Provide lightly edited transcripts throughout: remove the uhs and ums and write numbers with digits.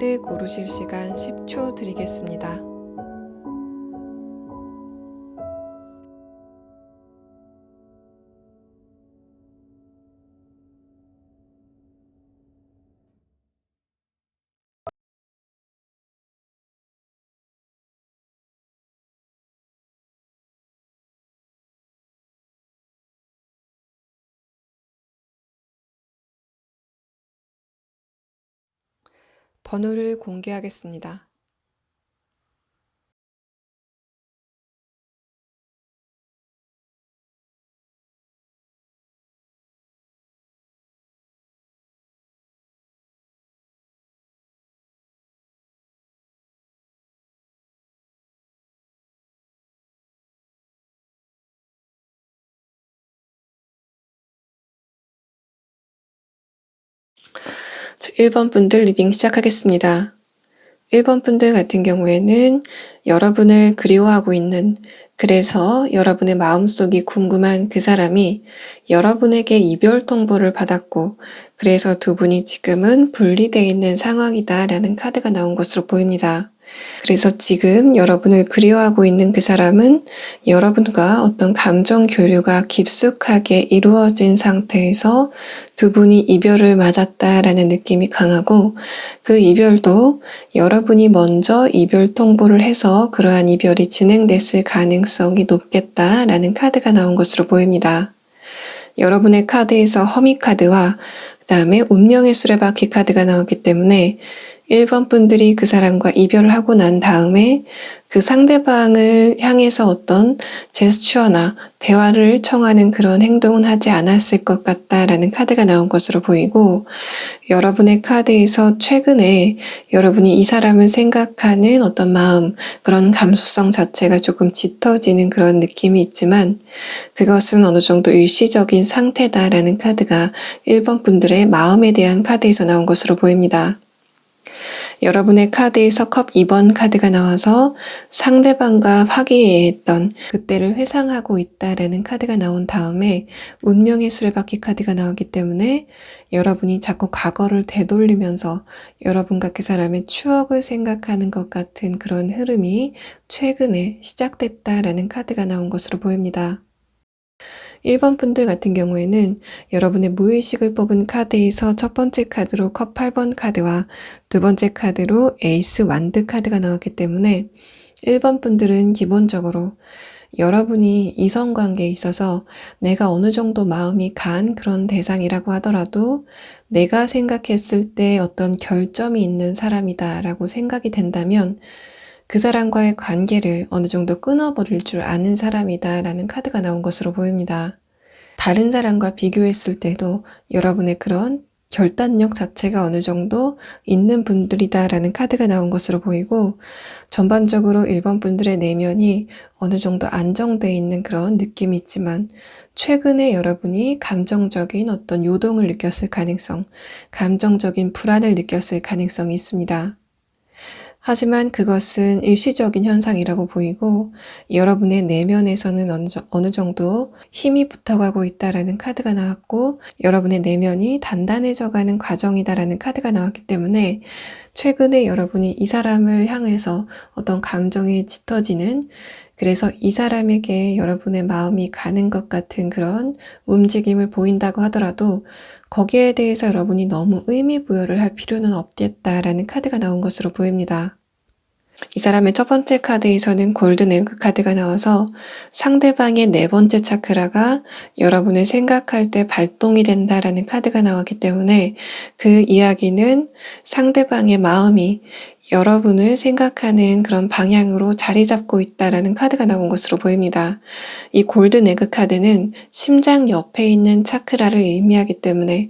카드 고르실 시간 10초 드리겠습니다. 번호를 공개하겠습니다. 1번 분들 리딩 시작하겠습니다. 1번 분들 같은 경우에는 여러분을 그리워하고 있는, 그래서 여러분의 마음속이 궁금한 그 사람이 여러분에게 이별 통보를 받았고, 그래서 두 분이 지금은 분리되어 있는 상황이다라는 카드가 나온 것으로 보입니다. 그래서 지금 여러분을 그리워하고 있는 그 사람은 여러분과 어떤 감정 교류가 깊숙하게 이루어진 상태에서 두 분이 이별을 맞았다라는 느낌이 강하고, 그 이별도 여러분이 먼저 이별 통보를 해서 그러한 이별이 진행됐을 가능성이 높겠다라는 카드가 나온 것으로 보입니다. 여러분의 카드에서 허미 카드와 그 다음에 운명의 수레바퀴 카드가 나왔기 때문에 1번 분들이 그 사람과 이별을 하고 난 다음에 그 상대방을 향해서 어떤 제스처나 대화를 청하는 그런 행동은 하지 않았을 것 같다라는 카드가 나온 것으로 보이고, 여러분의 카드에서 최근에 여러분이 이 사람을 생각하는 어떤 마음, 그런 감수성 자체가 조금 짙어지는 그런 느낌이 있지만 그것은 어느 정도 일시적인 상태다라는 카드가 1번 분들의 마음에 대한 카드에서 나온 것으로 보입니다. 여러분의 카드에서 컵 2번 카드가 나와서 상대방과 화기애애했던 그때를 회상하고 있다라는 카드가 나온 다음에 운명의 수레바퀴 카드가 나왔기 때문에 여러분이 자꾸 과거를 되돌리면서 여러분과 그 사람의 추억을 생각하는 것 같은 그런 흐름이 최근에 시작됐다라는 카드가 나온 것으로 보입니다. 1번 분들 같은 경우에는 여러분의 무의식을 뽑은 카드에서 첫 번째 카드로 컵 8번 카드와 두 번째 카드로 에이스 완드 카드가 나왔기 때문에 1번 분들은 기본적으로 여러분이 이성관계에 있어서 내가 어느 정도 마음이 간 그런 대상이라고 하더라도 내가 생각했을 때 어떤 결점이 있는 사람이다라고 생각이 된다면 그 사람과의 관계를 어느 정도 끊어버릴 줄 아는 사람이다라는 카드가 나온 것으로 보입니다. 다른 사람과 비교했을 때도 여러분의 그런 결단력 자체가 어느 정도 있는 분들이다라는 카드가 나온 것으로 보이고, 전반적으로 1번 분들의 내면이 어느 정도 안정되어 있는 그런 느낌이 있지만 최근에 여러분이 감정적인 어떤 요동을 느꼈을 가능성, 감정적인 불안을 느꼈을 가능성이 있습니다. 하지만 그것은 일시적인 현상이라고 보이고 여러분의 내면에서는 어느 정도 힘이 붙어가고 있다라는 카드가 나왔고, 여러분의 내면이 단단해져가는 과정이다라는 카드가 나왔기 때문에 최근에 여러분이 이 사람을 향해서 어떤 감정이 짙어지는, 그래서 이 사람에게 여러분의 마음이 가는 것 같은 그런 움직임을 보인다고 하더라도 거기에 대해서 여러분이 너무 의미 부여를 할 필요는 없겠다라는 카드가 나온 것으로 보입니다. 이 사람의 첫 번째 카드에서는 골든 에그 카드가 나와서 상대방의 네 번째 차크라가 여러분을 생각할 때 발동이 된다라는 카드가 나왔기 때문에 그 이야기는 상대방의 마음이 여러분을 생각하는 그런 방향으로 자리 잡고 있다라는 카드가 나온 것으로 보입니다. 이 골든 에그 카드는 심장 옆에 있는 차크라를 의미하기 때문에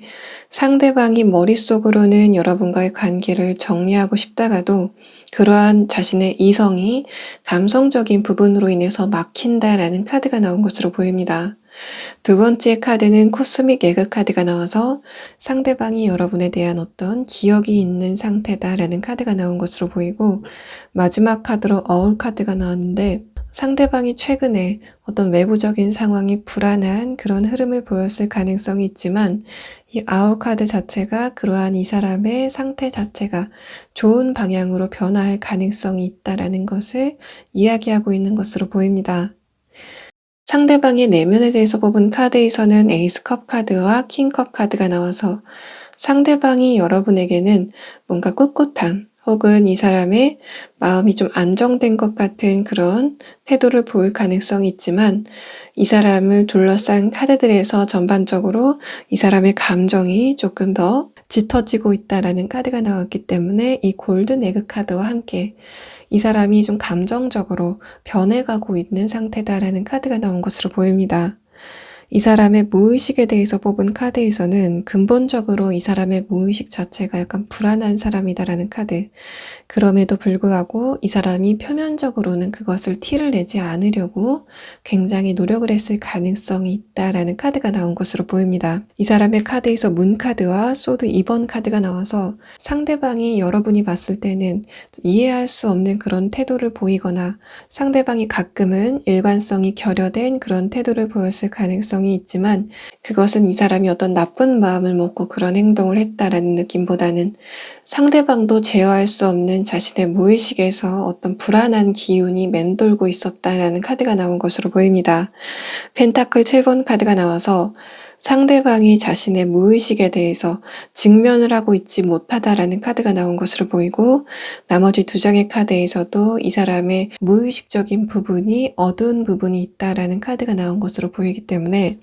상대방이 머릿속으로는 여러분과의 관계를 정리하고 싶다가도 그러한 자신의 이성이 감성적인 부분으로 인해서 막힌다라는 카드가 나온 것으로 보입니다. 두 번째 카드는 코스믹 에그 카드가 나와서 상대방이 여러분에 대한 어떤 기억이 있는 상태다라는 카드가 나온 것으로 보이고, 마지막 카드로 어울 카드가 나왔는데 상대방이 최근에 어떤 외부적인 상황이 불안한 그런 흐름을 보였을 가능성이 있지만 이 아울 카드 자체가 그러한 이 사람의 상태 자체가 좋은 방향으로 변화할 가능성이 있다라는 것을 이야기하고 있는 것으로 보입니다. 상대방의 내면에 대해서 뽑은 카드에서는 에이스컵 카드와 킹컵 카드가 나와서 상대방이 여러분에게는 뭔가 꿋꿋함 혹은 이 사람의 마음이 좀 안정된 것 같은 그런 태도를 보일 가능성이 있지만 이 사람을 둘러싼 카드들에서 전반적으로 이 사람의 감정이 조금 더 짙어지고 있다라는 카드가 나왔기 때문에 이 골든 에그 카드와 함께 이 사람이 좀 감정적으로 변해가고 있는 상태다라는 카드가 나온 것으로 보입니다. 이 사람의 무의식에 대해서 뽑은 카드에서는 근본적으로 이 사람의 무의식 자체가 약간 불안한 사람이다라는 카드. 그럼에도 불구하고 이 사람이 표면적으로는 그것을 티를 내지 않으려고 굉장히 노력을 했을 가능성이 있다라는 카드가 나온 것으로 보입니다. 이 사람의 카드에서 문 카드와 소드 2번 카드가 나와서 상대방이 여러분이 봤을 때는 이해할 수 없는 그런 태도를 보이거나 상대방이 가끔은 일관성이 결여된 그런 태도를 보였을 가능성이 있지만 그것은 이 사람이 어떤 나쁜 마음을 먹고 그런 행동을 했다라는 느낌보다는 상대방도 제어할 수 없는 자신의 무의식에서 어떤 불안한 기운이 맴돌고 있었다라는 카드가 나온 것으로 보입니다. 펜타클 7번 카드가 나와서 상대방이 자신의 무의식에 대해서 직면을 하고 있지 못하다라는 카드가 나온 것으로 보이고 나머지 두 장의 카드에서도 이 사람의 무의식적인 부분이 어두운 부분이 있다라는 카드가 나온 것으로 보이기 때문에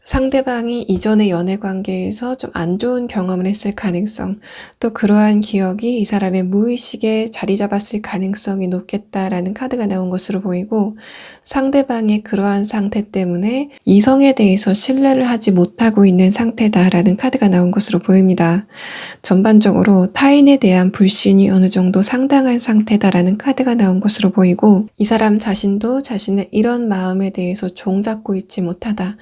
상대방이 이전의 연애 관계에서 좀 안 좋은 경험을 했을 가능성, 또 그러한 기억이 이 사람의 무의식에 자리 잡았을 가능성이 높겠다라는 카드가 나온 것으로 보이고 상대방의 그러한 상태 때문에 이성에 대해서 신뢰를 하지 못하고 있는 상태다라는 카드가 나온 것으로 보입니다. 전반적으로 타인에 대한 불신이 어느 정도 상당한 상태다라는 카드가 나온 것으로 보이고 이 사람 자신도 자신의 이런 마음에 대해서 종잡고 있지 못하다.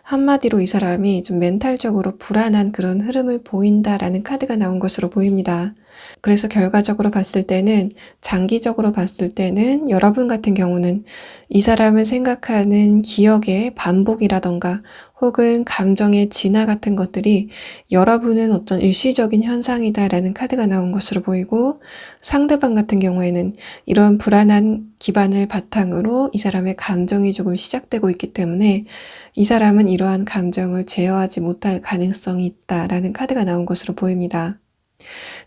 한마디로 이 사람이 좀 멘탈적으로 불안한 그런 흐름을 보인다라는 카드가 나온 것으로 보입니다. 그래서 결과적으로 봤을 때는 장기적으로 봤을 때는 여러분 같은 경우는 이 사람을 생각하는 기억의 반복이라던가 혹은 감정의 진화 같은 것들이 여러분은 어떤 일시적인 현상이다라는 카드가 나온 것으로 보이고 상대방 같은 경우에는 이런 불안한 기반을 바탕으로 이 사람의 감정이 조금 시작되고 있기 때문에 이 사람은 이러한 감정을 제어하지 못할 가능성이 있다라는 카드가 나온 것으로 보입니다.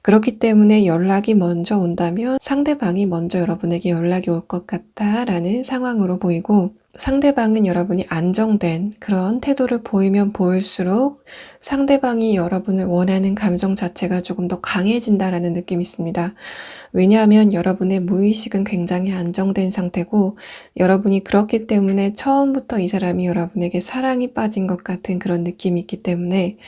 그렇기 때문에 연락이 먼저 온다면 상대방이 먼저 여러분에게 연락이 올 것 같다라는 상황으로 보이고 상대방은 여러분이 안정된 그런 태도를 보이면 보일수록 상대방이 여러분을 원하는 감정 자체가 조금 더 강해진다라는 느낌이 있습니다. 왜냐하면 여러분의 무의식은 굉장히 안정된 상태고 여러분이 그렇기 때문에 처음부터 이 사람이 여러분에게 사랑이 빠진 것 같은 그런 느낌이 있기 때문에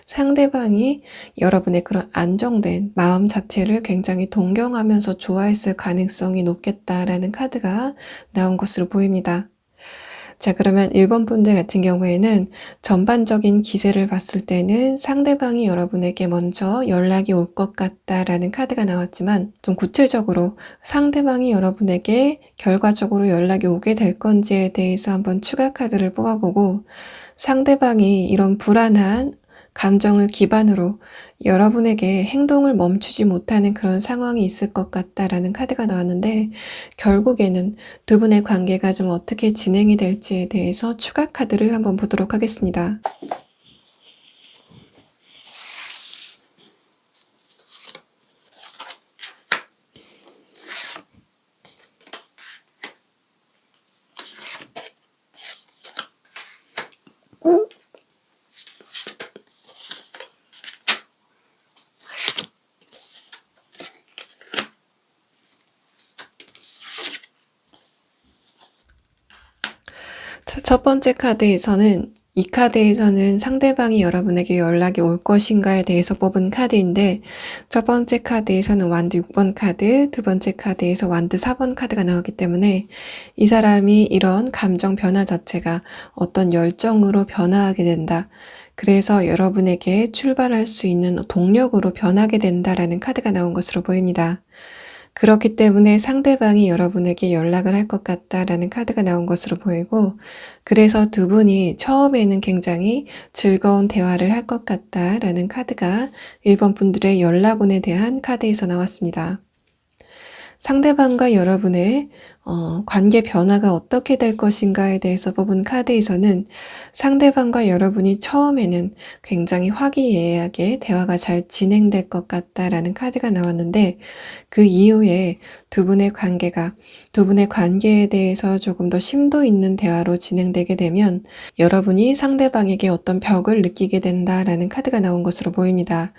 상대방이 여러분의 그런 안정된 마음 자체를 굉장히 동경하면서 좋아했을 가능성이 높겠다라는 카드가 나온 것으로 보입니다. 자, 그러면 1번 분들 같은 경우에는 전반적인 기세를 봤을 때는 상대방이 여러분에게 먼저 연락이 올 것 같다라는 카드가 나왔지만 좀 구체적으로 상대방이 여러분에게 결과적으로 연락이 오게 될 건지에 대해서 한번 추가 카드를 뽑아보고 상대방이 이런 불안한 감정을 기반으로 여러분에게 행동을 멈추지 못하는 그런 상황이 있을 것 같다라는 카드가 나왔는데 결국에는 두 분의 관계가 좀 어떻게 진행이 될지에 대해서 추가 카드를 한번 보도록 하겠습니다. 자, 첫 번째 카드에서는 이 카드에서는 상대방이 여러분에게 연락이 올 것인가에 대해서 뽑은 카드인데 첫 번째 카드에서는 완드 6번 카드, 두 번째 카드에서 완드 4번 카드가 나오기 때문에 이 사람이 이런 감정 변화 자체가 어떤 열정으로 변화하게 된다. 그래서 여러분에게 출발할 수 있는 동력으로 변하게 된다라는 카드가 나온 것으로 보입니다. 그렇기 때문에 상대방이 여러분에게 연락을 할 것 같다라는 카드가 나온 것으로 보이고 그래서 두 분이 처음에는 굉장히 즐거운 대화를 할 것 같다라는 카드가 1번 분들의 연락운에 대한 카드에서 나왔습니다. 상대방과 여러분의 관계 변화가 어떻게 될 것인가에 대해서 뽑은 카드에서는 상대방과 여러분이 처음에는 굉장히 화기애애하게 대화가 잘 진행될 것 같다라는 카드가 나왔는데 그 이후에 두 분의 관계에 대해서 조금 더 심도 있는 대화로 진행되게 되면 여러분이 상대방에게 어떤 벽을 느끼게 된다라는 카드가 나온 것으로 보입니다.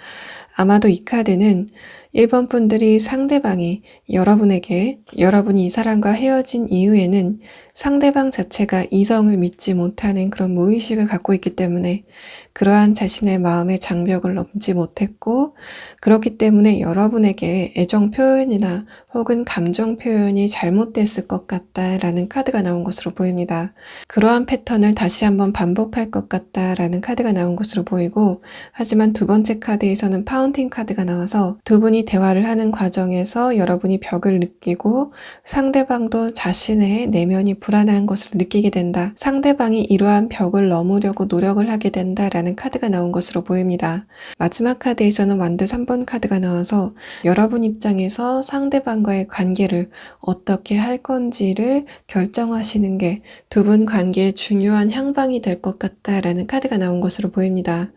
아마도 이 카드는 1번 분들이 상대방이 여러분이 이 사람과 헤어진 이후에는 상대방 자체가 이성을 믿지 못하는 그런 무의식을 갖고 있기 때문에 그러한 자신의 마음의 장벽을 넘지 못했고, 그렇기 때문에 여러분에게 애정 표현이나 혹은 감정 표현이 잘못됐을 것 같다라는 카드가 나온 것으로 보입니다. 그러한 패턴을 다시 한번 반복할 것 같다라는 카드가 나온 것으로 보이고, 하지만 두 번째 카드에서는 파운틴 카드가 나와서 두 분이 대화를 하는 과정에서 여러분이 벽을 느끼고 상대방도 자신의 내면이 불안한 것을 느끼게 된다. 상대방이 이러한 벽을 넘으려고 노력을 하게 된다라는 카드가 나온 것으로 보입니다. 마지막 카드에서는 완드 3번 카드가 나와서 여러분 입장에서 상대방과의 관계를 어떻게 할 건지를 결정하시는 게 두 분 관계의 중요한 향방이 될 것 같다라는 카드가 나온 것으로 보입니다.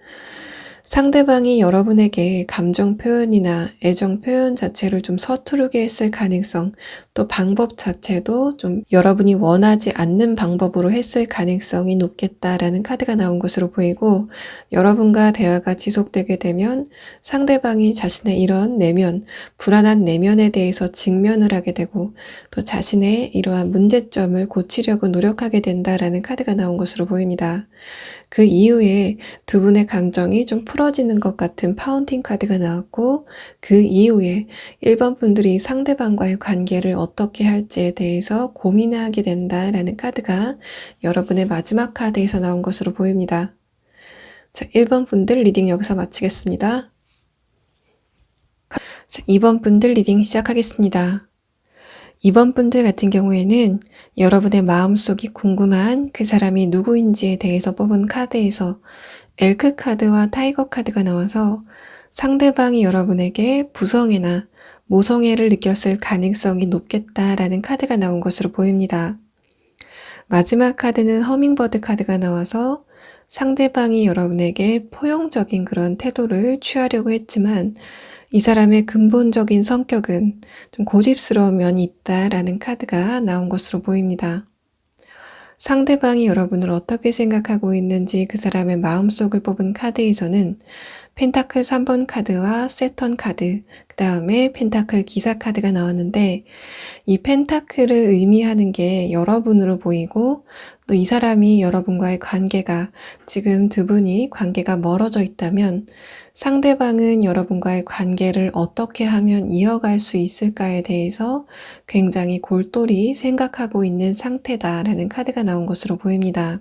상대방이 여러분에게 감정 표현이나 애정 표현 자체를 좀 서투르게 했을 가능성, 또 방법 자체도 좀 여러분이 원하지 않는 방법으로 했을 가능성이 높겠다라는 카드가 나온 것으로 보이고, 여러분과 대화가 지속되게 되면 상대방이 자신의 이런 내면, 불안한 내면에 대해서 직면을 하게 되고, 또 자신의 이러한 문제점을 고치려고 노력하게 된다라는 카드가 나온 것으로 보입니다. 그 이후에 두 분의 감정이 좀 풀어지는 것 같은 파운틴 카드가 나왔고, 그 이후에 1번 분들이 상대방과의 관계를 어떻게 할지에 대해서 고민하게 된다라는 카드가 여러분의 마지막 카드에서 나온 것으로 보입니다. 자, 1번 분들 리딩 여기서 마치겠습니다. 자, 2번 분들 리딩 시작하겠습니다. 2번 분들 같은 경우에는 여러분의 마음속이 궁금한 그 사람이 누구인지에 대해서 뽑은 카드에서 엘크 카드와 타이거 카드가 나와서 상대방이 여러분에게 부성애나 모성애를 느꼈을 가능성이 높겠다라는 카드가 나온 것으로 보입니다. 마지막 카드는 허밍버드 카드가 나와서 상대방이 여러분에게 포용적인 그런 태도를 취하려고 했지만 이 사람의 근본적인 성격은 좀 고집스러운 면이 있다라는 카드가 나온 것으로 보입니다. 상대방이 여러분을 어떻게 생각하고 있는지 그 사람의 마음속을 뽑은 카드에서는 펜타클 3번 카드와 세턴 카드, 그 다음에 펜타클 기사 카드가 나왔는데, 이 펜타클을 의미하는 게 여러분으로 보이고, 또 이 사람이 여러분과의 관계가 지금 두 분이 관계가 멀어져 있다면 상대방은 여러분과의 관계를 어떻게 하면 이어갈 수 있을까에 대해서 굉장히 골똘히 생각하고 있는 상태다라는 카드가 나온 것으로 보입니다.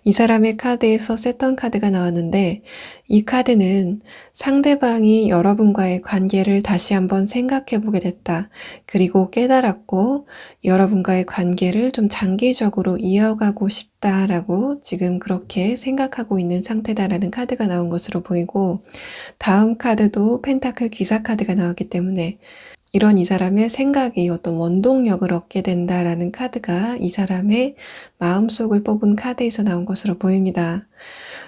이 사람의 카드에서 세턴 카드가 나왔는데, 이 카드는 상대방이 여러분과의 관계를 다시 한번 생각해 보게 됐다. 그리고 깨달았고 여러분과의 관계를 좀 장기적으로 이어가고 싶다라고 지금 그렇게 생각하고 있는 상태다라는 카드가 나온 것으로 보이고, 다음 카드도 펜타클 기사 카드가 나왔기 때문에 이런 이 사람의 생각이 어떤 원동력을 얻게 된다라는 카드가 이 사람의 마음속을 뽑은 카드에서 나온 것으로 보입니다.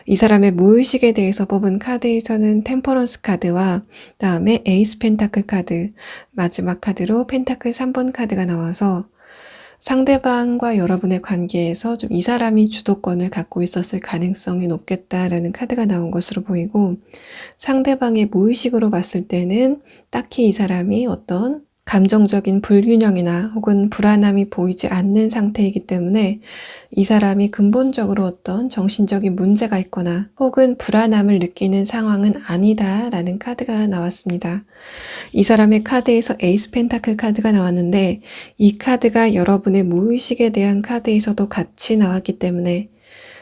이 사람의 무의식에 대해서 뽑은 카드에서는 템퍼런스 카드와 다음에 에이스 펜타클 카드, 마지막 카드로 펜타클 3번 카드가 나와서 상대방과 여러분의 관계에서 좀 이 사람이 주도권을 갖고 있었을 가능성이 높겠다라는 카드가 나온 것으로 보이고, 상대방의 무의식으로 봤을 때는 딱히 이 사람이 어떤 감정적인 불균형이나 혹은 불안함이 보이지 않는 상태이기 때문에 이 사람이 근본적으로 어떤 정신적인 문제가 있거나 혹은 불안함을 느끼는 상황은 아니다라는 카드가 나왔습니다. 이 사람의 카드에서 에이스 펜타클 카드가 나왔는데, 이 카드가 여러분의 무의식에 대한 카드에서도 같이 나왔기 때문에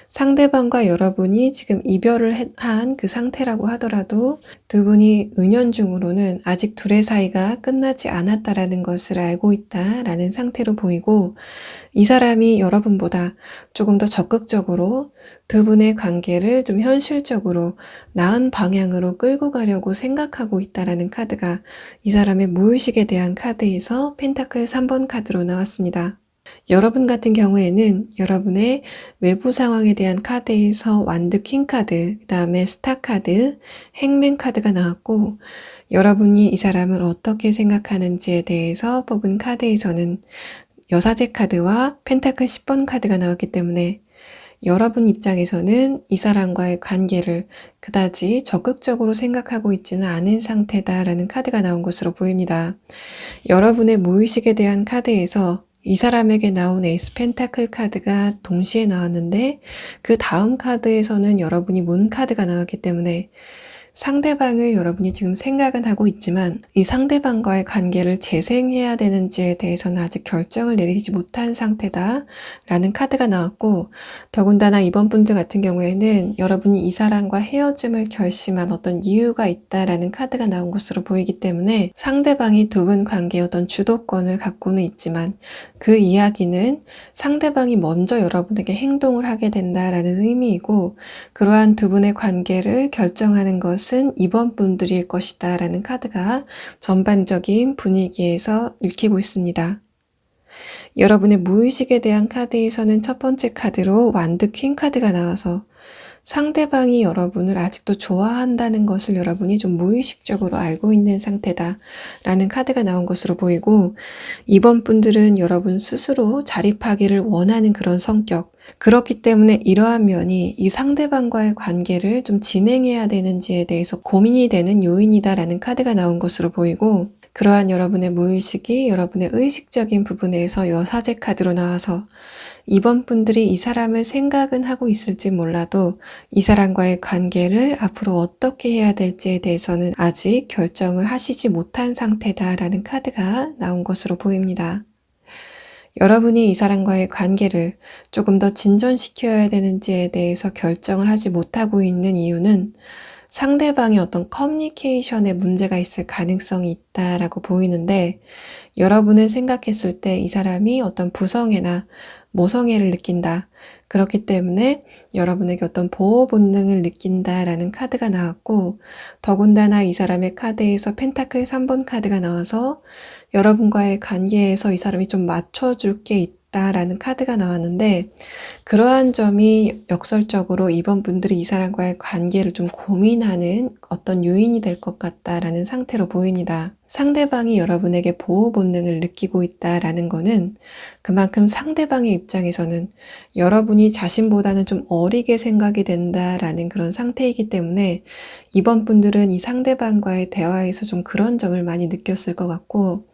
상대방과 여러분이 지금 이별을 한 그 상태라고 하더라도 두 분이 은연중으로는 아직 둘의 사이가 끝나지 않았다라는 것을 알고 있다라는 상태로 보이고, 이 사람이 여러분보다 조금 더 적극적으로 두 분의 관계를 좀 현실적으로 나은 방향으로 끌고 가려고 생각하고 있다라는 카드가 이 사람의 무의식에 대한 카드에서 펜타클 3번 카드로 나왔습니다. 여러분 같은 경우에는 여러분의 외부 상황에 대한 카드에서 완드 퀸 카드, 그 다음에 스타 카드, 행맨 카드가 나왔고, 여러분이 이 사람을 어떻게 생각하는지에 대해서 뽑은 카드에서는 여사제 카드와 펜타클 10번 카드가 나왔기 때문에 여러분 입장에서는 이 사람과의 관계를 그다지 적극적으로 생각하고 있지는 않은 상태다라는 카드가 나온 것으로 보입니다. 여러분의 무의식에 대한 카드에서 이 사람에게 나온 에이스 펜타클 카드가 동시에 나왔는데 그 다음 카드에서는 여러분이 문 카드가 나왔기 때문에 상대방을 여러분이 지금 생각은 하고 있지만 이 상대방과의 관계를 재생해야 되는지에 대해서는 아직 결정을 내리지 못한 상태다라는 카드가 나왔고, 더군다나 이번 분들 같은 경우에는 여러분이 이 사람과 헤어짐을 결심한 어떤 이유가 있다라는 카드가 나온 것으로 보이기 때문에 상대방이 두 분 관계의 어떤 주도권을 갖고는 있지만 그 이야기는 상대방이 먼저 여러분에게 행동을 하게 된다라는 의미이고, 그러한 두 분의 관계를 결정하는 것은 이번 분들일 것이다 라는 카드가 전반적인 분위기에서 읽히고 있습니다. 여러분의 무의식에 대한 카드에서는 첫 번째 카드로 완드 퀸 카드가 나와서 상대방이 여러분을 아직도 좋아한다는 것을 여러분이 좀 무의식적으로 알고 있는 상태다 라는 카드가 나온 것으로 보이고, 이번 분들은 여러분 스스로 자립하기를 원하는 그런 성격, 그렇기 때문에 이러한 면이 이 상대방과의 관계를 좀 진행해야 되는지에 대해서 고민이 되는 요인이다라는 카드가 나온 것으로 보이고, 그러한 여러분의 무의식이 여러분의 의식적인 부분에서 여사제 카드로 나와서 이번 분들이 이 사람을 생각은 하고 있을지 몰라도 이 사람과의 관계를 앞으로 어떻게 해야 될지에 대해서는 아직 결정을 하시지 못한 상태다라는 카드가 나온 것으로 보입니다. 여러분이 이 사람과의 관계를 조금 더 진전시켜야 되는지에 대해서 결정을 하지 못하고 있는 이유는 상대방의 어떤 커뮤니케이션에 문제가 있을 가능성이 있다라고 보이는데, 여러분은 생각했을 때 이 사람이 어떤 부성애나 모성애를 느낀다. 그렇기 때문에 여러분에게 어떤 보호 본능을 느낀다라는 카드가 나왔고, 더군다나 이 사람의 카드에서 펜타클 3번 카드가 나와서 여러분과의 관계에서 이 사람이 좀 맞춰줄 게 있다라는 카드가 나왔는데, 그러한 점이 역설적으로 이번 분들이 이 사람과의 관계를 좀 고민하는 어떤 요인이 될 것 같다라는 상태로 보입니다. 상대방이 여러분에게 보호 본능을 느끼고 있다라는 거는 그만큼 상대방의 입장에서는 여러분이 자신보다는 좀 어리게 생각이 된다라는 그런 상태이기 때문에 이번 분들은 이 상대방과의 대화에서 좀 그런 점을 많이 느꼈을 것 같고,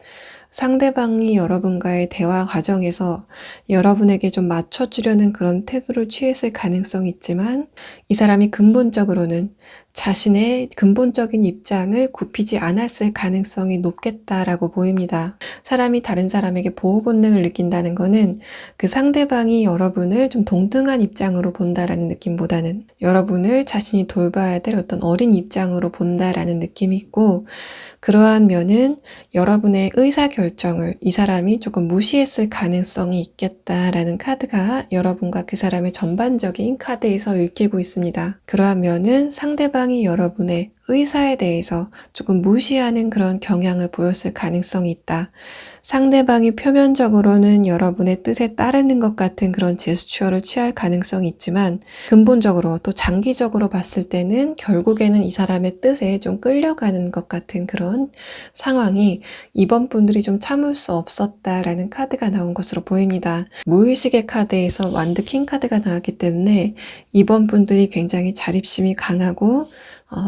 상대방이 여러분과의 대화 과정에서 여러분에게 좀 맞춰주려는 그런 태도를 취했을 가능성이 있지만 이 사람이 근본적으로는 자신의 근본적인 입장을 굽히지 않았을 가능성이 높겠다라고 보입니다. 사람이 다른 사람에게 보호 본능을 느낀다는 거는 그 상대방이 여러분을 좀 동등한 입장으로 본다라는 느낌보다는 여러분을 자신이 돌봐야 될 어떤 어린 입장으로 본다라는 느낌이 있고, 그러한 면은 여러분의 의사결정을 이 사람이 조금 무시했을 가능성이 있겠다라는 카드가 여러분과 그 사람의 전반적인 카드에서 읽히고 있습니다. 그러한 면은 상대방이 여러분의 의사에 대해서 조금 무시하는 그런 경향을 보였을 가능성이 있다. 상대방이 표면적으로는 여러분의 뜻에 따르는 것 같은 그런 제스처를 취할 가능성이 있지만 근본적으로 또 장기적으로 봤을 때는 결국에는 이 사람의 뜻에 좀 끌려가는 것 같은 그런 상황이 이번 분들이 좀 참을 수 없었다라는 카드가 나온 것으로 보입니다. 무의식의 카드에서 완드 킹 카드가 나왔기 때문에 이번 분들이 굉장히 자립심이 강하고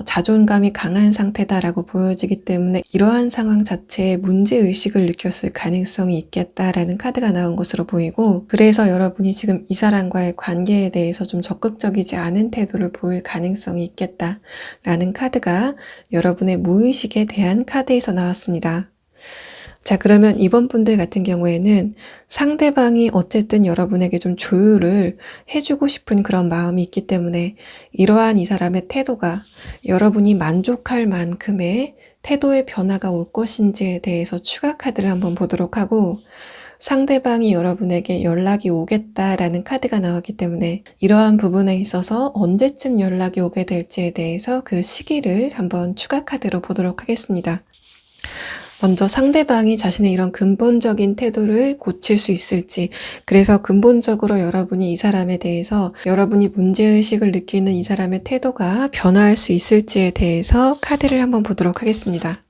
자존감이 강한 상태다라고 보여지기 때문에 이러한 상황 자체에 문제의식을 느꼈을 가능성이 있겠다라는 카드가 나온 것으로 보이고, 그래서 여러분이 지금 이 사람과의 관계에 대해서 좀 적극적이지 않은 태도를 보일 가능성이 있겠다라는 카드가 여러분의 무의식에 대한 카드에서 나왔습니다. 자, 그러면 이번 분들 같은 경우에는 상대방이 어쨌든 여러분에게 좀 조율을 해주고 싶은 그런 마음이 있기 때문에 이러한 이 사람의 태도가 여러분이 만족할 만큼의 태도의 변화가 올 것인지에 대해서 추가 카드를 한번 보도록 하고, 상대방이 여러분에게 연락이 오겠다라는 카드가 나왔기 때문에 이러한 부분에 있어서 언제쯤 연락이 오게 될지에 대해서 그 시기를 한번 추가 카드로 보도록 하겠습니다. 먼저 상대방이 자신의 이런 근본적인 태도를 고칠 수 있을지, 그래서 근본적으로 여러분이 이 사람에 대해서 여러분이 문제의식을 느끼는 이 사람의 태도가 변화할 수 있을지에 대해서 카드를 한번 보도록 하겠습니다.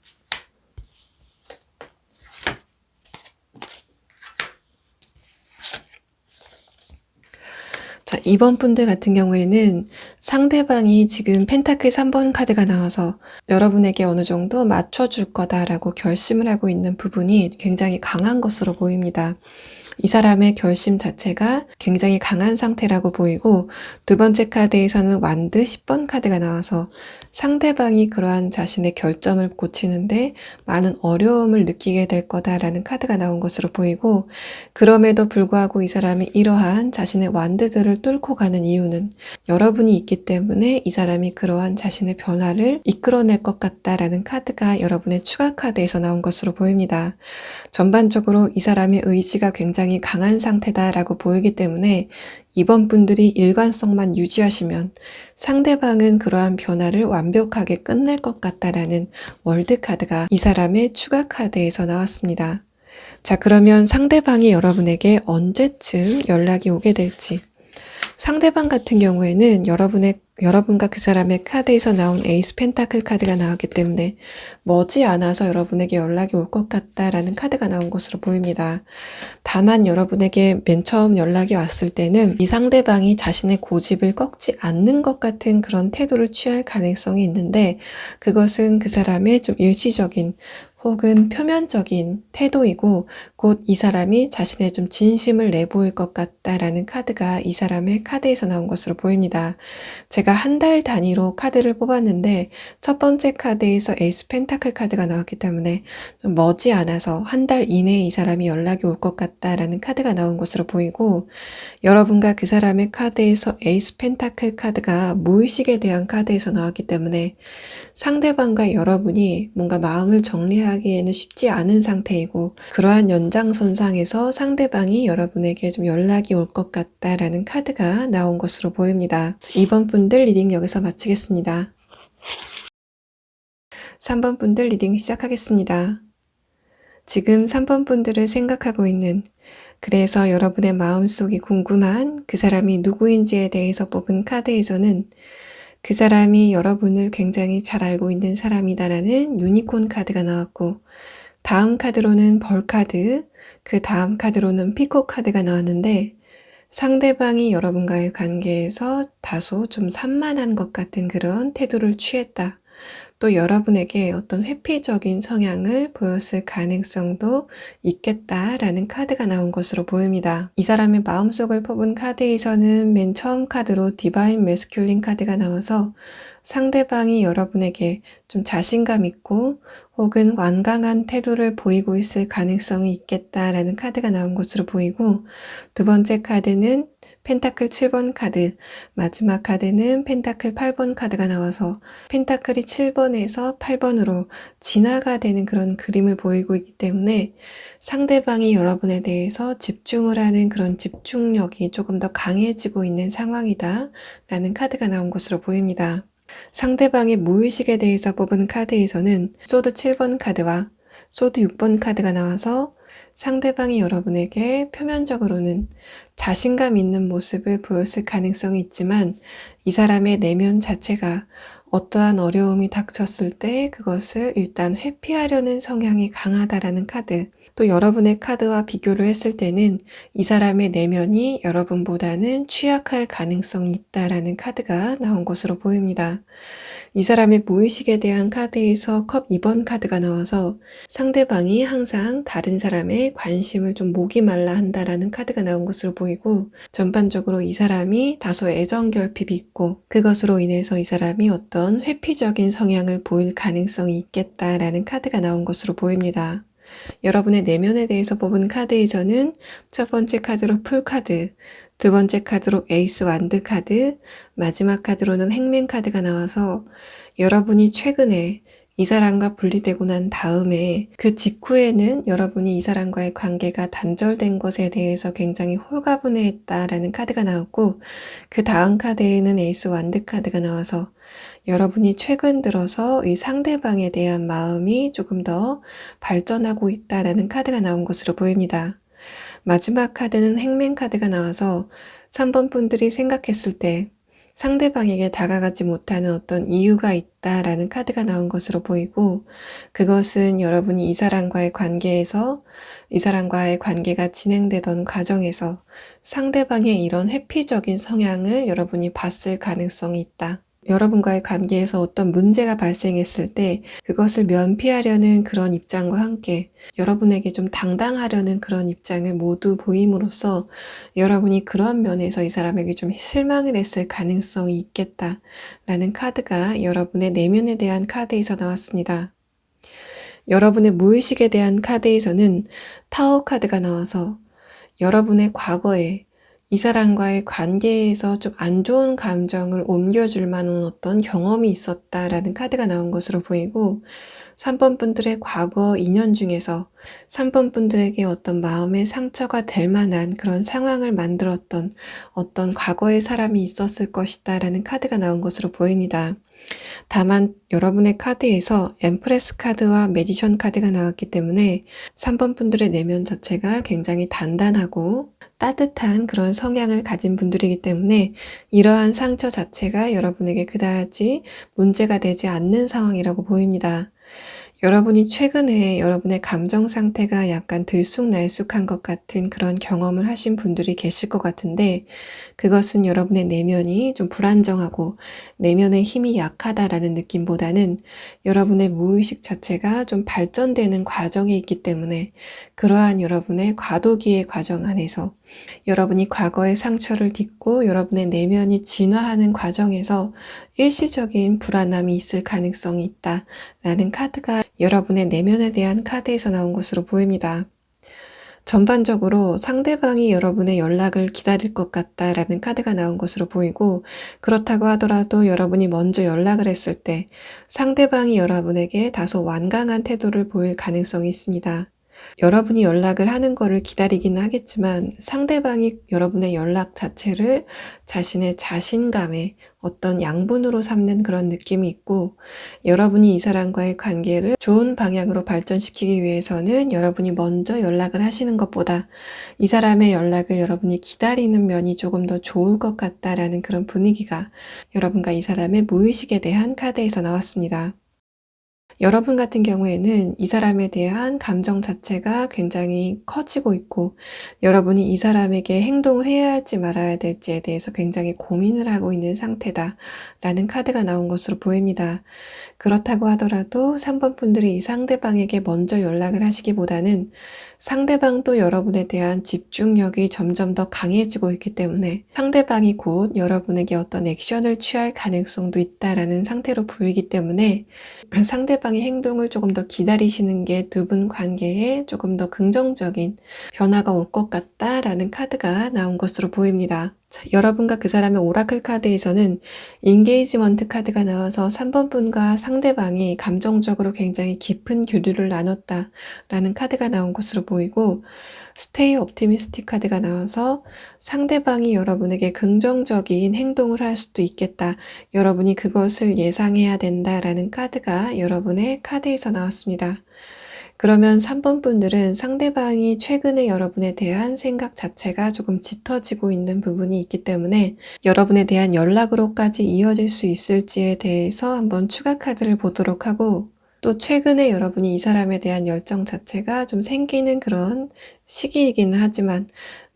자, 2번 분들 같은 경우에는 상대방이 지금 펜타클 3번 카드가 나와서 여러분에게 어느 정도 맞춰줄 거다라고 결심을 하고 있는 부분이 굉장히 강한 것으로 보입니다. 이 사람의 결심 자체가 굉장히 강한 상태라고 보이고, 두 번째 카드에서는 완드 10번 카드가 나와서 상대방이 그러한 자신의 결점을 고치는데 많은 어려움을 느끼게 될 거다라는 카드가 나온 것으로 보이고, 그럼에도 불구하고 이 사람이 이러한 자신의 완드들을 뚫고 가는 이유는 여러분이 있기 때문에 이 사람이 그러한 자신의 변화를 이끌어낼 것 같다라는 카드가 여러분의 추가 카드에서 나온 것으로 보입니다. 전반적으로 이 사람의 의지가 굉장히 강한 상태다라고 보이기 때문에 이번 분들이 일관성만 유지하시면 상대방은 그러한 변화를 완벽하게 끝낼 것 같다라는 월드 카드가 이 사람의 추가 카드에서 나왔습니다. 자, 그러면 상대방이 여러분에게 언제쯤 연락이 오게 될지, 상대방 같은 경우에는 여러분과 그 사람의 카드에서 나온 에이스 펜타클 카드가 나왔기 때문에 머지않아서 여러분에게 연락이 올 것 같다라는 카드가 나온 것으로 보입니다. 다만 여러분에게 맨 처음 연락이 왔을 때는 이 상대방이 자신의 고집을 꺾지 않는 것 같은 그런 태도를 취할 가능성이 있는데, 그것은 그 사람의 좀 일시적인 혹은 표면적인 태도이고, 곧 이 사람이 자신의 좀 진심을 내보일 것 같다라는 카드가 이 사람의 카드에서 나온 것으로 보입니다. 제가 한 달 단위로 카드를 뽑았는데 첫 번째 카드에서 에이스 펜타클 카드가 나왔기 때문에 좀 머지않아서 한 달 이내에 이 사람이 연락이 올 것 같다라는 카드가 나온 것으로 보이고, 여러분과 그 사람의 카드에서 에이스 펜타클 카드가 무의식에 대한 카드에서 나왔기 때문에 상대방과 여러분이 뭔가 마음을 정리하기에는 쉽지 않은 상태이고, 그러한 연장선상에서 상대방이 여러분에게 좀 연락이 올 것 같다라는 카드가 나온 것으로 보입니다. 2번 분들 리딩 여기서 마치겠습니다. 3번 분들 리딩 시작하겠습니다. 지금 3번 분들을 생각하고 있는, 그래서 여러분의 마음속이 궁금한 그 사람이 누구인지에 대해서 뽑은 카드에서는 그 사람이 여러분을 굉장히 잘 알고 있는 사람이다라는 유니콘 카드가 나왔고, 다음 카드로는 벌 카드, 그 다음 카드로는 피코 카드가 나왔는데, 상대방이 여러분과의 관계에서 다소 좀 산만한 것 같은 그런 태도를 취했다. 또 여러분에게 어떤 회피적인 성향을 보였을 가능성도 있겠다라는 카드가 나온 것으로 보입니다. 이 사람의 마음속을 뽑은 카드에서는 맨 처음 카드로 디바인 메스큘린 카드가 나와서 상대방이 여러분에게 좀 자신감 있고 혹은 완강한 태도를 보이고 있을 가능성이 있겠다라는 카드가 나온 것으로 보이고, 두 번째 카드는 펜타클 7번 카드, 마지막 카드는 펜타클 8번 카드가 나와서 펜타클이 7번에서 8번으로 진화가 되는 그런 그림을 보이고 있기 때문에 상대방이 여러분에 대해서 집중을 하는 그런 집중력이 조금 더 강해지고 있는 상황이다 라는 카드가 나온 것으로 보입니다. 상대방의 무의식에 대해서 뽑은 카드에서는 소드 7번 카드와 소드 6번 카드가 나와서 상대방이 여러분에게 표면적으로는 자신감 있는 모습을 보였을 가능성이 있지만 이 사람의 내면 자체가 어떠한 어려움이 닥쳤을 때 그것을 일단 회피하려는 성향이 강하다라는 카드, 또 여러분의 카드와 비교를 했을 때는 이 사람의 내면이 여러분보다는 취약할 가능성이 있다라는 카드가 나온 것으로 보입니다. 이 사람의 무의식에 대한 카드에서 컵 2번 카드가 나와서 상대방이 항상 다른 사람의 관심을 좀 목이 말라 한다라는 카드가 나온 것으로 보이고, 전반적으로 이 사람이 다소 애정 결핍이 있고 그것으로 인해서 이 사람이 어떤 회피적인 성향을 보일 가능성이 있겠다라는 카드가 나온 것으로 보입니다. 여러분의 내면에 대해서 뽑은 카드에서는 첫 번째 카드로 풀 카드, 두 번째 카드로 에이스 완드 카드, 마지막 카드로는 행맨 카드가 나와서 여러분이 최근에 이 사람과 분리되고 난 다음에 그 직후에는 여러분이 이 사람과의 관계가 단절된 것에 대해서 굉장히 홀가분해했다라는 카드가 나왔고, 그 다음 카드에는 에이스 완드 카드가 나와서 여러분이 최근 들어서 이 상대방에 대한 마음이 조금 더 발전하고 있다라는 카드가 나온 것으로 보입니다. 마지막 카드는 행맨 카드가 나와서 3번 분들이 생각했을 때 상대방에게 다가가지 못하는 어떤 이유가 있다라는 카드가 나온 것으로 보이고, 그것은 여러분이 이 사람과의 관계가 진행되던 과정에서 상대방의 이런 회피적인 성향을 여러분이 봤을 가능성이 있다. 여러분과의 관계에서 어떤 문제가 발생했을 때 그것을 면피하려는 그런 입장과 함께 여러분에게 좀 당당하려는 그런 입장을 모두 보임으로써 여러분이 그런 면에서 이 사람에게 좀 실망을 했을 가능성이 있겠다라는 카드가 여러분의 내면에 대한 카드에서 나왔습니다. 여러분의 무의식에 대한 카드에서는 타워 카드가 나와서 여러분의 과거에 이 사람과의 관계에서 좀 안 좋은 감정을 옮겨줄 만한 어떤 경험이 있었다라는 카드가 나온 것으로 보이고, 3번 분들의 과거 인연 중에서 3번 분들에게 어떤 마음의 상처가 될 만한 그런 상황을 만들었던 어떤 과거의 사람이 있었을 것이다 라는 카드가 나온 것으로 보입니다. 다만 여러분의 카드에서 엠프레스 카드와 매지션 카드가 나왔기 때문에 3번 분들의 내면 자체가 굉장히 단단하고 따뜻한 그런 성향을 가진 분들이기 때문에 이러한 상처 자체가 여러분에게 그다지 문제가 되지 않는 상황이라고 보입니다. 여러분이 최근에 여러분의 감정 상태가 약간 들쑥날쑥한 것 같은 그런 경험을 하신 분들이 계실 것 같은데, 그것은 여러분의 내면이 좀 불안정하고 내면의 힘이 약하다라는 느낌보다는 여러분의 무의식 자체가 좀 발전되는 과정에 있기 때문에, 그러한 여러분의 과도기의 과정 안에서 여러분이 과거의 상처를 딛고 여러분의 내면이 진화하는 과정에서 일시적인 불안함이 있을 가능성이 있다라는 카드가 여러분의 내면에 대한 카드에서 나온 것으로 보입니다. 전반적으로 상대방이 여러분의 연락을 기다릴 것 같다라는 카드가 나온 것으로 보이고, 그렇다고 하더라도 여러분이 먼저 연락을 했을 때 상대방이 여러분에게 다소 완강한 태도를 보일 가능성이 있습니다. 여러분이 연락을 하는 거를 기다리기는 하겠지만 상대방이 여러분의 연락 자체를 자신의 자신감의 어떤 양분으로 삼는 그런 느낌이 있고, 여러분이 이 사람과의 관계를 좋은 방향으로 발전시키기 위해서는 여러분이 먼저 연락을 하시는 것보다 이 사람의 연락을 여러분이 기다리는 면이 조금 더 좋을 것 같다라는 그런 분위기가 여러분과 이 사람의 무의식에 대한 카드에서 나왔습니다. 여러분 같은 경우에는 이 사람에 대한 감정 자체가 굉장히 커지고 있고, 여러분이 이 사람에게 행동을 해야 할지 말아야 될지에 대해서 굉장히 고민을 하고 있는 상태다라는 카드가 나온 것으로 보입니다. 그렇다고 하더라도 3번 분들이 이 상대방에게 먼저 연락을 하시기보다는 상대방도 여러분에 대한 집중력이 점점 더 강해지고 있기 때문에 상대방이 곧 여러분에게 어떤 액션을 취할 가능성도 있다라는 상태로 보이기 때문에 상대방의 행동을 조금 더 기다리시는 게 두 분 관계에 조금 더 긍정적인 변화가 올 것 같다라는 카드가 나온 것으로 보입니다. 자, 여러분과 그 사람의 오라클 카드에서는 인게이지먼트 카드가 나와서 3번 분과 상대방이 감정적으로 굉장히 깊은 교류를 나눴다라는 카드가 나온 것으로 보이고, 스테이 옵티미스틱 카드가 나와서 상대방이 여러분에게 긍정적인 행동을 할 수도 있겠다, 여러분이 그것을 예상해야 된다라는 카드가 여러분의 카드에서 나왔습니다. 그러면 3번 분들은 상대방이 최근에 여러분에 대한 생각 자체가 조금 짙어지고 있는 부분이 있기 때문에 여러분에 대한 연락으로까지 이어질 수 있을지에 대해서 한번 추가 카드를 보도록 하고, 또 최근에 여러분이 이 사람에 대한 열정 자체가 좀 생기는 그런 시기이기는 하지만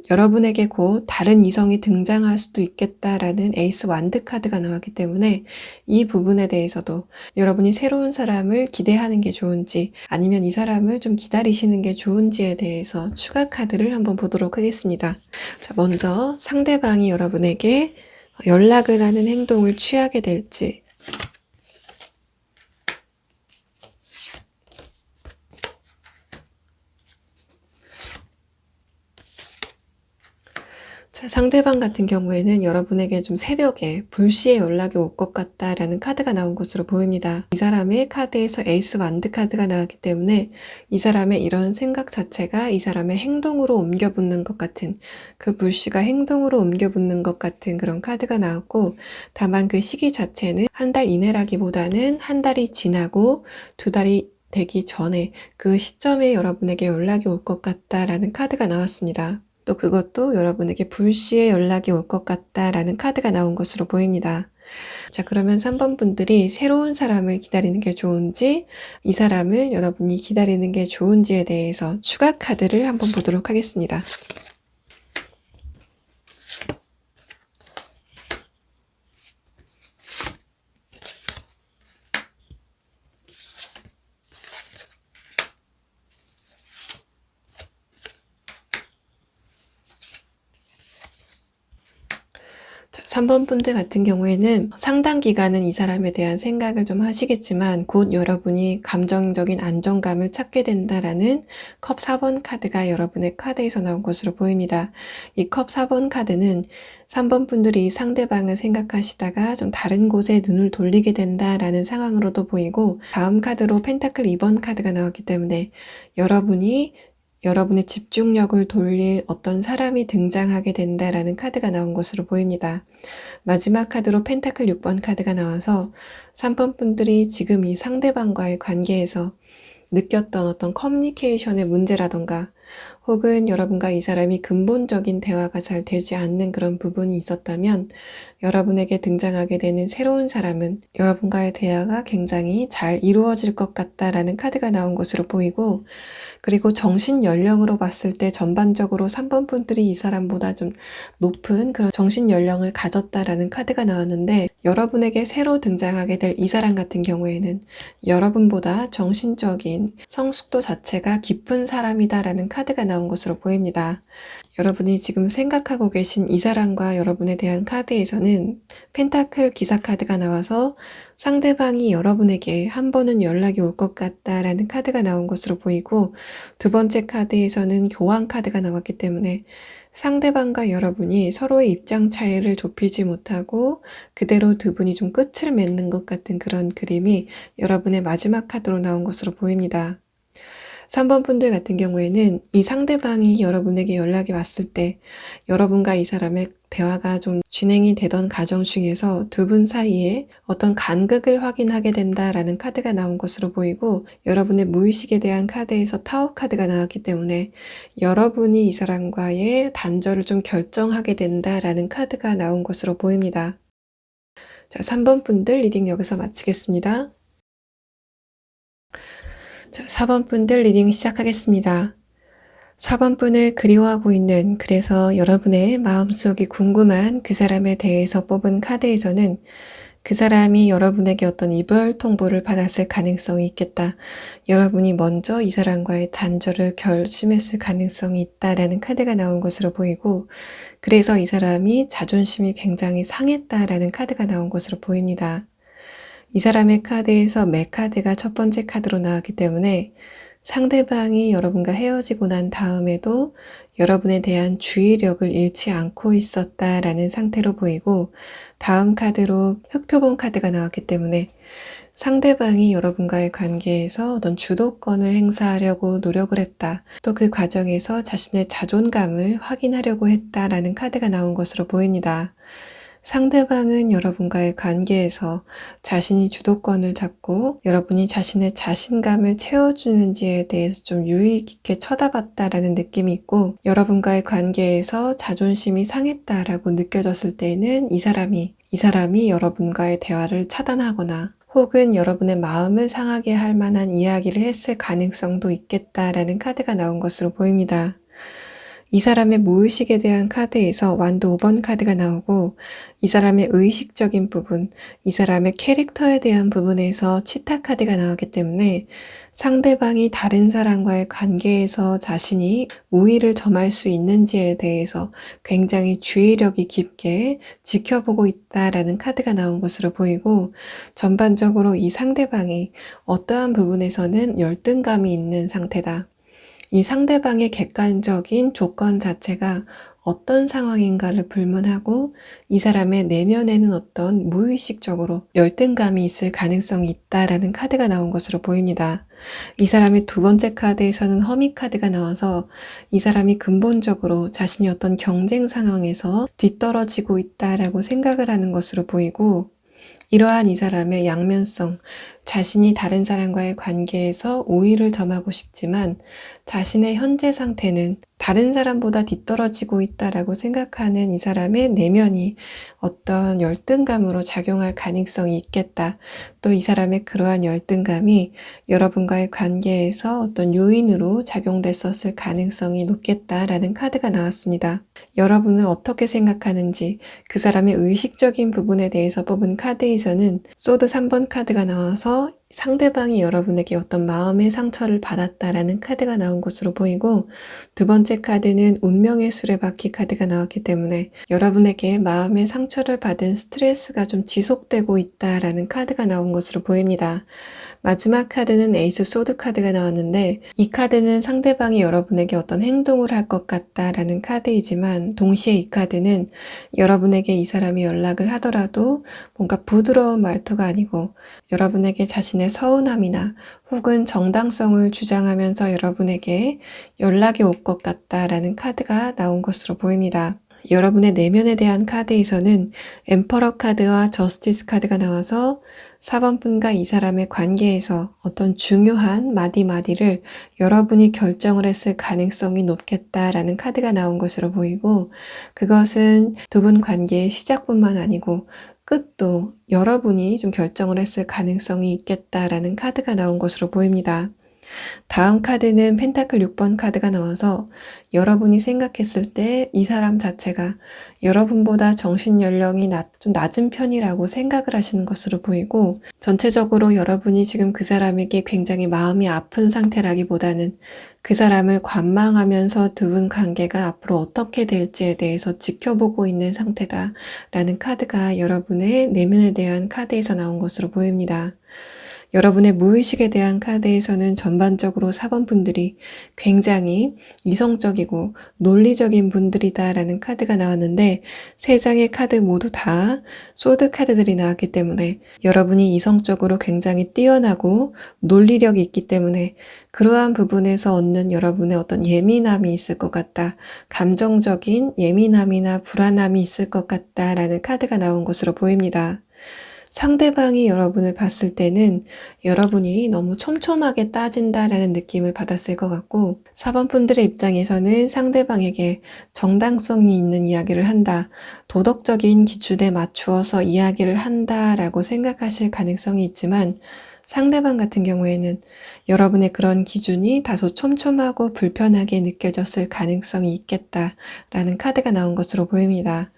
여러분에게 곧 다른 이성이 등장할 수도 있겠다라는 에이스 완드 카드가 나왔기 때문에 이 부분에 대해서도 여러분이 새로운 사람을 기대하는 게 좋은지 아니면 이 사람을 좀 기다리시는 게 좋은지에 대해서 추가 카드를 한번 보도록 하겠습니다. 자, 먼저 상대방이 여러분에게 연락을 하는 행동을 취하게 될지, 자, 상대방 같은 경우에는 여러분에게 좀 새벽에 불시에 연락이 올 것 같다라는 카드가 나온 것으로 보입니다. 이 사람의 카드에서 에이스 완드 카드가 나왔기 때문에 이 사람의 이런 생각 자체가 이 사람의 행동으로 옮겨붙는 것 같은, 그 불시가 행동으로 옮겨붙는 것 같은 그런 카드가 나왔고, 다만 그 시기 자체는 한 달 이내라기보다는 한 달이 지나고 두 달이 되기 전에 그 시점에 여러분에게 연락이 올 것 같다라는 카드가 나왔습니다. 또 그것도 여러분에게 불시에 연락이 올 것 같다라는 카드가 나온 것으로 보입니다. 자, 그러면 3번 분들이 새로운 사람을 기다리는 게 좋은지, 이 사람을 여러분이 기다리는 게 좋은지에 대해서 추가 카드를 한번 보도록 하겠습니다. 자, 3번 분들 같은 경우에는 상당 기간은 이 사람에 대한 생각을 좀 하시겠지만 곧 여러분이 감정적인 안정감을 찾게 된다라는 컵 4번 카드가 여러분의 카드에서 나온 것으로 보입니다. 이 컵 4번 카드는 3번 분들이 상대방을 생각하시다가 좀 다른 곳에 눈을 돌리게 된다라는 상황으로도 보이고, 다음 카드로 펜타클 2번 카드가 나왔기 때문에 여러분의 집중력을 돌릴 어떤 사람이 등장하게 된다라는 카드가 나온 것으로 보입니다. 마지막 카드로 펜타클 6번 카드가 나와서 3번 분들이 지금 이 상대방과의 관계에서 느꼈던 어떤 커뮤니케이션의 문제라던가 혹은 여러분과 이 사람이 근본적인 대화가 잘 되지 않는 그런 부분이 있었다면 여러분에게 등장하게 되는 새로운 사람은 여러분과의 대화가 굉장히 잘 이루어질 것 같다라는 카드가 나온 것으로 보이고, 그리고 정신 연령으로 봤을 때 전반적으로 3번 분들이 이 사람보다 좀 높은 그런 정신 연령을 가졌다라는 카드가 나왔는데, 여러분에게 새로 등장하게 될 이 사람 같은 경우에는 여러분보다 정신적인 성숙도 자체가 깊은 사람이다라는 카드가 나온 것으로 보입니다. 여러분이 지금 생각하고 계신 이 사람과 여러분에 대한 카드에서는 펜타클 기사 카드가 나와서 상대방이 여러분에게 한 번은 연락이 올 것 같다라는 카드가 나온 것으로 보이고, 두 번째 카드에서는 교환 카드가 나왔기 때문에 상대방과 여러분이 서로의 입장 차이를 좁히지 못하고 그대로 두 분이 좀 끝을 맺는 것 같은 그런 그림이 여러분의 마지막 카드로 나온 것으로 보입니다. 3번 분들 같은 경우에는 이 상대방이 여러분에게 연락이 왔을 때 여러분과 이 사람의 대화가 좀 진행이 되던 과정 중에서 두 분 사이에 어떤 간극을 확인하게 된다라는 카드가 나온 것으로 보이고, 여러분의 무의식에 대한 카드에서 타워 카드가 나왔기 때문에 여러분이 이 사람과의 단절을 좀 결정하게 된다라는 카드가 나온 것으로 보입니다. 자, 3번 분들 리딩 여기서 마치겠습니다. 자, 4번 분들 리딩 시작하겠습니다. 4번 분을 그리워하고 있는, 그래서 여러분의 마음속이 궁금한 그 사람에 대해서 뽑은 카드에서는 그 사람이 여러분에게 어떤 이별 통보를 받았을 가능성이 있겠다. 여러분이 먼저 이 사람과의 단절을 결심했을 가능성이 있다라는 카드가 나온 것으로 보이고, 그래서 이 사람이 자존심이 굉장히 상했다라는 카드가 나온 것으로 보입니다. 이 사람의 카드에서 매 카드가 첫 번째 카드로 나왔기 때문에 상대방이 여러분과 헤어지고 난 다음에도 여러분에 대한 주의력을 잃지 않고 있었다라는 상태로 보이고, 다음 카드로 흑표본 카드가 나왔기 때문에 상대방이 여러분과의 관계에서 어떤 주도권을 행사하려고 노력을 했다. 또 그 과정에서 자신의 자존감을 확인하려고 했다라는 카드가 나온 것으로 보입니다. 상대방은 여러분과의 관계에서 자신이 주도권을 잡고 여러분이 자신의 자신감을 채워주는지에 대해서 좀 유의 깊게 쳐다봤다라는 느낌이 있고, 여러분과의 관계에서 자존심이 상했다라고 느껴졌을 때에는 이 사람이 여러분과의 대화를 차단하거나 혹은 여러분의 마음을 상하게 할 만한 이야기를 했을 가능성도 있겠다라는 카드가 나온 것으로 보입니다. 이 사람의 무의식에 대한 카드에서 완도 5번 카드가 나오고, 이 사람의 의식적인 부분, 이 사람의 캐릭터에 대한 부분에서 치타 카드가 나오기 때문에 상대방이 다른 사람과의 관계에서 자신이 우위를 점할 수 있는지에 대해서 굉장히 주의력이 깊게 지켜보고 있다라는 카드가 나온 것으로 보이고, 전반적으로 이 상대방이 어떠한 부분에서는 열등감이 있는 상태다. 이 상대방의 객관적인 조건 자체가 어떤 상황인가를 불문하고 이 사람의 내면에는 어떤 무의식적으로 열등감이 있을 가능성이 있다라는 카드가 나온 것으로 보입니다. 이 사람의 두 번째 카드에서는 허미 카드가 나와서 이 사람이 근본적으로 자신이 어떤 경쟁 상황에서 뒤떨어지고 있다라고 생각을 하는 것으로 보이고, 이러한 이 사람의 양면성, 자신이 다른 사람과의 관계에서 우위를 점하고 싶지만 자신의 현재 상태는 다른 사람보다 뒤떨어지고 있다라고 생각하는 이 사람의 내면이 어떤 열등감으로 작용할 가능성이 있겠다. 또 이 사람의 그러한 열등감이 여러분과의 관계에서 어떤 요인으로 작용됐었을 가능성이 높겠다라는 카드가 나왔습니다. 여러분을 어떻게 생각하는지 그 사람의 의식적인 부분에 대해서 뽑은 카드에서는 소드 3번 카드가 나와서 상대방이 여러분에게 어떤 마음의 상처를 받았다라는 카드가 나온 것으로 보이고, 두 번째 카드는 운명의 수레바퀴 카드가 나왔기 때문에 여러분에게 마음의 상처를 받은 스트레스가 좀 지속되고 있다라는 카드가 나온 것으로 보입니다. 마지막 카드는 에이스 소드 카드가 나왔는데, 이 카드는 상대방이 여러분에게 어떤 행동을 할 것 같다라는 카드이지만 동시에 이 카드는 여러분에게 이 사람이 연락을 하더라도 뭔가 부드러운 말투가 아니고 여러분에게 자신의 서운함이나 혹은 정당성을 주장하면서 여러분에게 연락이 올 것 같다라는 카드가 나온 것으로 보입니다. 여러분의 내면에 대한 카드에서는 엠퍼러 카드와 저스티스 카드가 나와서 4번 분과 이 사람의 관계에서 어떤 중요한 마디마디를 여러분이 결정을 했을 가능성이 높겠다라는 카드가 나온 것으로 보이고, 그것은 두 분 관계의 시작뿐만 아니고 끝도 여러분이 좀 결정을 했을 가능성이 있겠다라는 카드가 나온 것으로 보입니다. 다음 카드는 펜타클 6번 카드가 나와서 여러분이 생각했을 때 이 사람 자체가 여러분보다 정신 연령이 좀 낮은 편이라고 생각을 하시는 것으로 보이고, 전체적으로 여러분이 지금 그 사람에게 굉장히 마음이 아픈 상태라기보다는 그 사람을 관망하면서 두 분 관계가 앞으로 어떻게 될지에 대해서 지켜보고 있는 상태다라는 카드가 여러분의 내면에 대한 카드에서 나온 것으로 보입니다. 여러분의 무의식에 대한 카드에서는 전반적으로 4번 분들이 굉장히 이성적이고 논리적인 분들이다라는 카드가 나왔는데, 세 장의 카드 모두 다 소드 카드들이 나왔기 때문에 여러분이 이성적으로 굉장히 뛰어나고 논리력이 있기 때문에 그러한 부분에서 얻는 여러분의 어떤 예민함이 있을 것 같다, 감정적인 예민함이나 불안함이 있을 것 같다라는 카드가 나온 것으로 보입니다. 상대방이 여러분을 봤을 때는 여러분이 너무 촘촘하게 따진다라는 느낌을 받았을 것 같고, 4번 분들의 입장에서는 상대방에게 정당성이 있는 이야기를 한다, 도덕적인 기준에 맞추어서 이야기를 한다라고 생각하실 가능성이 있지만, 상대방 같은 경우에는 여러분의 그런 기준이 다소 촘촘하고 불편하게 느껴졌을 가능성이 있겠다라는 카드가 나온 것으로 보입니다.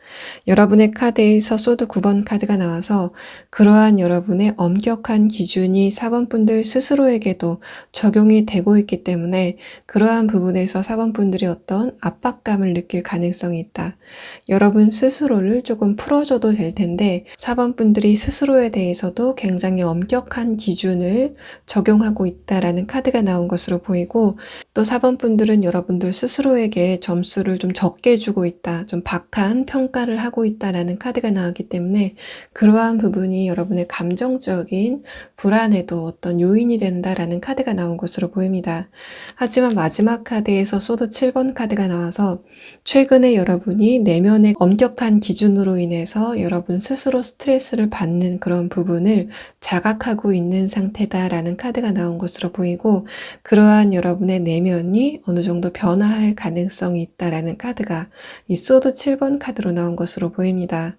여러분의 카드에서 소드 9번 카드가 나와서 그러한 여러분의 엄격한 기준이 4번 분들 스스로에게도 적용이 되고 있기 때문에 그러한 부분에서 4번 분들이 어떤 압박감을 느낄 가능성이 있다. 여러분 스스로를 조금 풀어줘도 될 텐데 4번 분들이 스스로에 대해서도 굉장히 엄격한 기준을 적용하고 있다라는 카드가 나온 것으로 보이고, 또 4번 분들은 여러분들 스스로에게 점수를 좀 적게 주고 있다, 좀 박한 평가를 하고 있다라는 카드가 나왔기 때문에 그러한 부분이 여러분의 감정적인 불안에도 어떤 요인이 된다라는 카드가 나온 것으로 보입니다. 하지만 마지막 카드에서 소드 7번 카드가 나와서 최근에 여러분이 내면의 엄격한 기준으로 인해서 여러분 스스로 스트레스를 받는 그런 부분을 자각하고 있는 상태다라는 카드가 나온 것으로 보이고, 그러한 여러분의 내면이 어느 정도 변화할 가능성이 있다라는 카드가 이 소드 7번 카드로 나온 것으로 보입니다.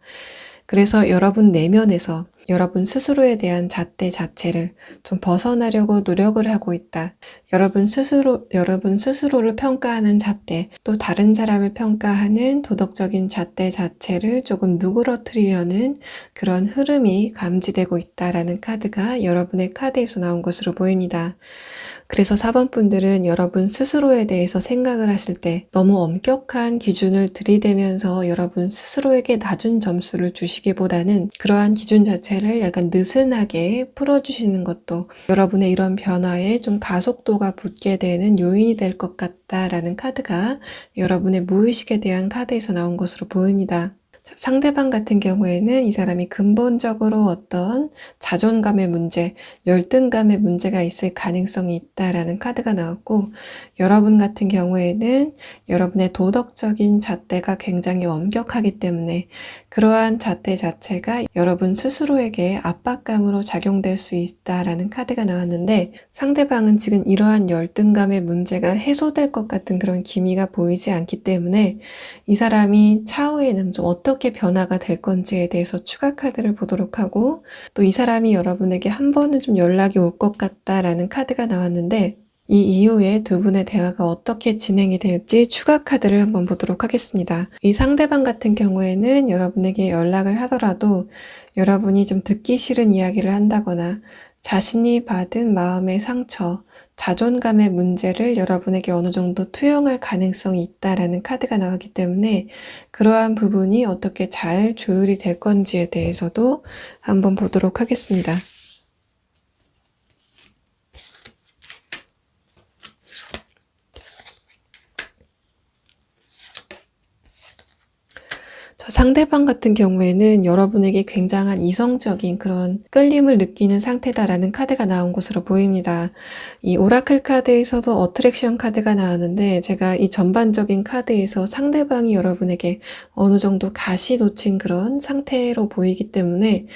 그래서 여러분 내면에서 여러분 스스로에 대한 잣대 자체를 좀 벗어나려고 노력을 하고 있다. 여러분 스스로를 평가하는 잣대, 또 다른 사람을 평가하는 도덕적인 잣대 자체를 조금 누그러뜨리려는 그런 흐름이 감지되고 있다라는 카드가 여러분의 카드에서 나온 것으로 보입니다. 그래서 4번 분들은 여러분 스스로에 대해서 생각을 하실 때 너무 엄격한 기준을 들이대면서 여러분 스스로에게 낮은 점수를 주시기보다는 그러한 기준 자체를 약간 느슨하게 풀어주시는 것도 여러분의 이런 변화에 좀 가속도가 붙게 되는 요인이 될 것 같다라는 카드가 여러분의 무의식에 대한 카드에서 나온 것으로 보입니다. 상대방 같은 경우에는 이 사람이 근본적으로 어떤 자존감의 문제, 열등감의 문제가 있을 가능성이 있다라는 카드가 나왔고, 여러분 같은 경우에는 여러분의 도덕적인 잣대가 굉장히 엄격하기 때문에 그러한 잣대 자체가 여러분 스스로에게 압박감으로 작용될 수 있다라는 카드가 나왔는데, 상대방은 지금 이러한 열등감의 문제가 해소될 것 같은 그런 기미가 보이지 않기 때문에 이 사람이 차후에는 좀 어떻게 변화가 될 건지에 대해서 추가 카드를 보도록 하고, 또 이 사람이 여러분에게 한 번은 좀 연락이 올 것 같다라는 카드가 나왔는데, 이 이후에 두 분의 대화가 어떻게 진행이 될지 추가 카드를 한번 보도록 하겠습니다. 이 상대방 같은 경우에는 여러분에게 연락을 하더라도 여러분이 좀 듣기 싫은 이야기를 한다거나 자신이 받은 마음의 상처, 자존감의 문제를 여러분에게 어느 정도 투영할 가능성이 있다라는 카드가 나왔기 때문에 그러한 부분이 어떻게 잘 조율이 될 건지에 대해서도 한번 보도록 하겠습니다. 상대방 같은 경우에는 여러분에게 굉장한 이성적인 그런 끌림을 느끼는 상태다라는 카드가 나온 것으로 보입니다. 이 오라클 카드에서도 어트랙션 카드가 나왔는데 제가 이 전반적인 카드에서 상대방이 여러분에게 어느 정도 가시 놓친 그런 상태로 보이기 때문에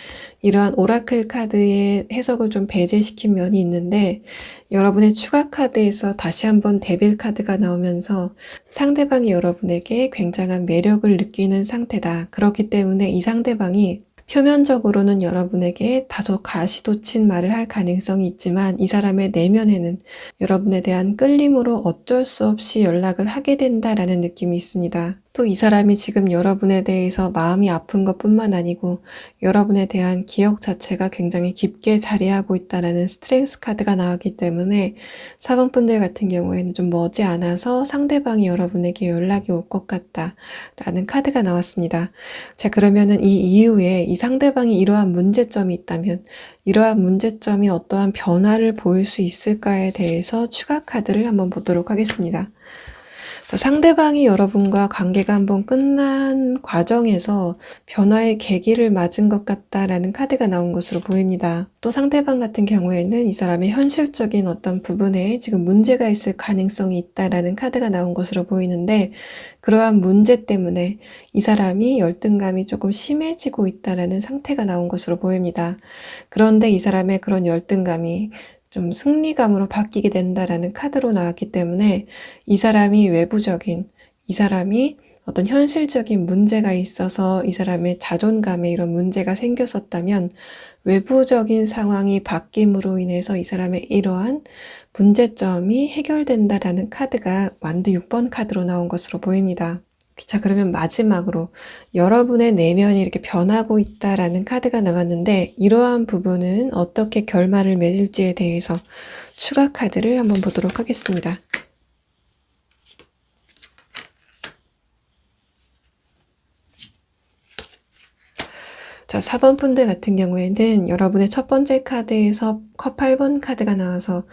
이러한 오라클 카드의 해석을 좀 배제시킨 면이 있는데, 여러분의 추가 카드에서 다시 한번 데빌 카드가 나오면서 상대방이 여러분에게 굉장한 매력을 느끼는 상태다. 그렇기 때문에 이 상대방이 표면적으로는 여러분에게 다소 가시돋친 말을 할 가능성이 있지만 이 사람의 내면에는 여러분에 대한 끌림으로 어쩔 수 없이 연락을 하게 된다라는 느낌이 있습니다. 또 이 사람이 지금 여러분에 대해서 마음이 아픈 것뿐만 아니고 여러분에 대한 기억 자체가 굉장히 깊게 자리하고 있다라는 스트렝스 카드가 나왔기 때문에 4번 분들 같은 경우에는 좀 머지않아서 상대방이 여러분에게 연락이 올 것 같다라는 카드가 나왔습니다. 자, 그러면은 이 이후에 이 상대방이 이러한 문제점이 있다면 이러한 문제점이 어떠한 변화를 보일 수 있을까에 대해서 추가 카드를 한번 보도록 하겠습니다. 상대방이 여러분과 관계가 한번 끝난 과정에서 변화의 계기를 맞은 것 같다라는 카드가 나온 것으로 보입니다. 또 상대방 같은 경우에는 이 사람의 현실적인 어떤 부분에 지금 문제가 있을 가능성이 있다라는 카드가 나온 것으로 보이는데, 그러한 문제 때문에 이 사람이 열등감이 조금 심해지고 있다라는 상태가 나온 것으로 보입니다. 그런데 이 사람의 그런 열등감이 좀 승리감으로 바뀌게 된다라는 카드로 나왔기 때문에 이 사람이 이 사람이 어떤 현실적인 문제가 있어서 이 사람의 자존감에 이런 문제가 생겼었다면 외부적인 상황이 바뀜으로 인해서 이 사람의 이러한 문제점이 해결된다라는 카드가 완드 6번 카드로 나온 것으로 보입니다. 자, 그러면 마지막으로 여러분의 내면이 이렇게 변하고 있다라는 카드가 나왔는데 이러한 부분은 어떻게 결말을 맺을지에 대해서 추가 카드를 한번 보도록 하겠습니다. 자, 4번 분들 같은 경우에는 여러분의 첫 번째 카드에서 컵 8번 카드가 나와서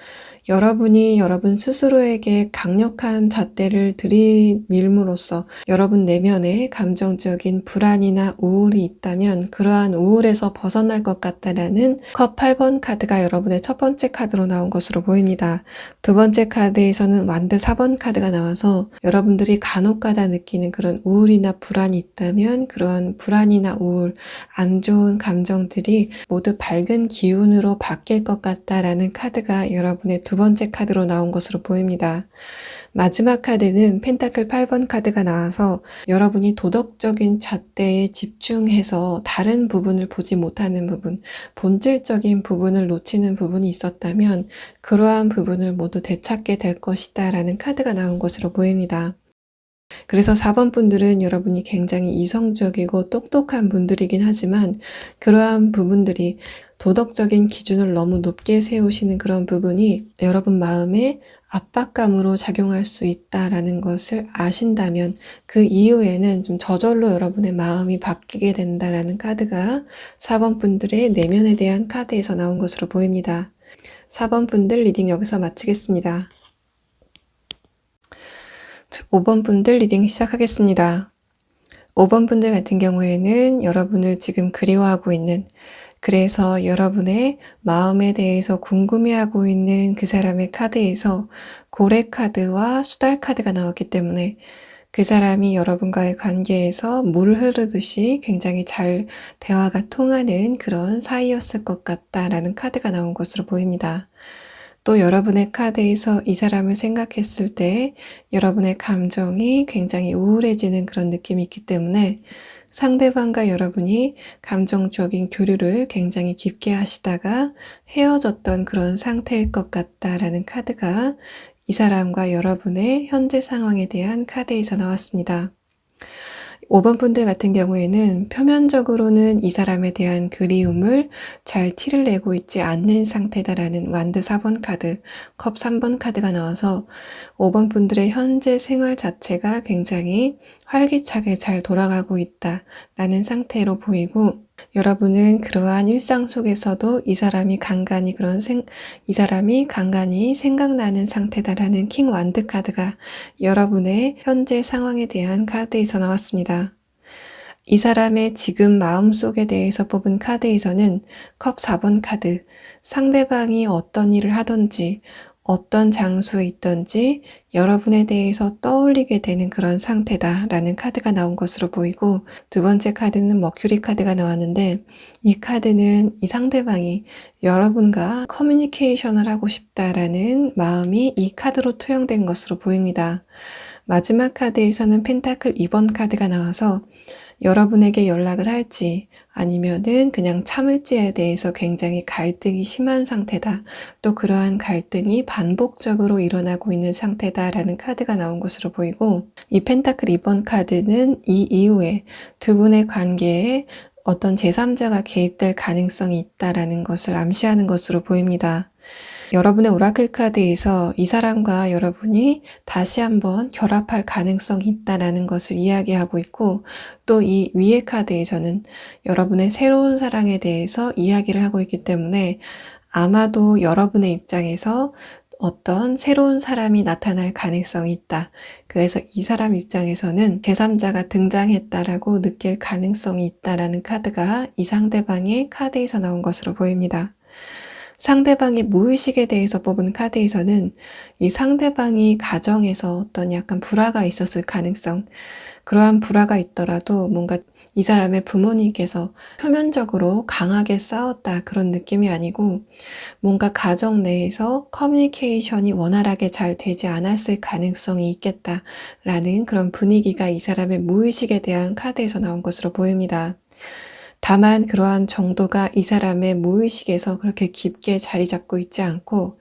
여러분이 여러분 스스로에게 강력한 잣대를 들이밀므로써 여러분 내면에 감정적인 불안이나 우울이 있다면 그러한 우울에서 벗어날 것 같다라는 컵 8번 카드가 여러분의 첫 번째 카드로 나온 것으로 보입니다. 두 번째 카드에서는 완드 4번 카드가 나와서 여러분들이 간혹가다 느끼는 그런 우울이나 불안이 있다면 그런 불안이나 우울, 안 좋은 감정들이 모두 밝은 기운으로 바뀔 것 같다라는 카드가 여러분의 두 번째 카드로 나온 것으로 보입니다. 마지막 카드는 펜타클 8번 카드가 나와서 여러분이 도덕적인 잣대에 집중해서 다른 부분을 보지 못하는 부분, 본질적인 부분을 놓치는 부분이 있었다면 그러한 부분을 모두 되찾게 될 것이다 라는 카드가 나온 것으로 보입니다. 그래서 4번 분들은 여러분이 굉장히 이성적이고 똑똑한 분들이긴 하지만 그러한 부분들이 도덕적인 기준을 너무 높게 세우시는 그런 부분이 여러분 마음에 압박감으로 작용할 수 있다라는 것을 아신다면 그 이후에는 좀 저절로 여러분의 마음이 바뀌게 된다라는 카드가 4번 분들의 내면에 대한 카드에서 나온 것으로 보입니다. 4번 분들 리딩 여기서 마치겠습니다. 5번 분들 리딩 시작하겠습니다. 5번 분들 같은 경우에는 여러분을 지금 그리워하고 있는, 그래서 여러분의 마음에 대해서 궁금해하고 있는 그 사람의 카드에서 고래 카드와 수달 카드가 나왔기 때문에 그 사람이 여러분과의 관계에서 물 흐르듯이 굉장히 잘 대화가 통하는 그런 사이였을 것 같다라는 카드가 나온 것으로 보입니다. 또 여러분의 카드에서 이 사람을 생각했을 때 여러분의 감정이 굉장히 우울해지는 그런 느낌이 있기 때문에 상대방과 여러분이 감정적인 교류를 굉장히 깊게 하시다가 헤어졌던 그런 상태일 것 같다라는 카드가 이 사람과 여러분의 현재 상황에 대한 카드에서 나왔습니다. 5번 분들 같은 경우에는 표면적으로는 이 사람에 대한 그리움을 잘 티를 내고 있지 않는 상태다라는 완드 4번 카드, 컵 3번 카드가 나와서 5번 분들의 현재 생활 자체가 굉장히 활기차게 잘 돌아가고 있다라는 상태로 보이고, 여러분은 그러한 일상 속에서도 이 사람이 간간히 생각나는 상태다라는 킹 완드 카드가 여러분의 현재 상황에 대한 카드에서 나왔습니다. 이 사람의 지금 마음속에 대해서 뽑은 카드에서는 컵 4번 카드, 상대방이 어떤 일을 하든지 어떤 장소에 있든지 여러분에 대해서 떠올리게 되는 그런 상태다라는 카드가 나온 것으로 보이고, 두 번째 카드는 머큐리 카드가 나왔는데, 이 카드는 이 상대방이 여러분과 커뮤니케이션을 하고 싶다라는 마음이 이 카드로 투영된 것으로 보입니다. 마지막 카드에서는 펜타클 2번 카드가 나와서 여러분에게 연락을 할지 아니면은 그냥 참을지에 대해서 굉장히 갈등이 심한 상태다. 또 그러한 갈등이 반복적으로 일어나고 있는 상태다라는 카드가 나온 것으로 보이고, 이 펜타클 2번 카드는 이 이후에 두 분의 관계에 어떤 제3자가 개입될 가능성이 있다라는 것을 암시하는 것으로 보입니다. 여러분의 오라클 카드에서 이 사람과 여러분이 다시 한번 결합할 가능성이 있다라는 것을 이야기하고 있고, 또 이 위의 카드에서는 여러분의 새로운 사랑에 대해서 이야기를 하고 있기 때문에 아마도 여러분의 입장에서 어떤 새로운 사람이 나타날 가능성이 있다. 그래서 이 사람 입장에서는 제3자가 등장했다라고 느낄 가능성이 있다라는 카드가 이 상대방의 카드에서 나온 것으로 보입니다. 상대방의 무의식에 대해서 뽑은 카드에서는 이 상대방이 가정에서 어떤 약간 불화가 있었을 가능성, 그러한 불화가 있더라도 뭔가 이 사람의 부모님께서 표면적으로 강하게 싸웠다 그런 느낌이 아니고, 뭔가 가정 내에서 커뮤니케이션이 원활하게 잘 되지 않았을 가능성이 있겠다라는 그런 분위기가 이 사람의 무의식에 대한 카드에서 나온 것으로 보입니다. 다만 그러한 정도가 이 사람의 무의식에서 그렇게 깊게 자리 잡고 있지 않고,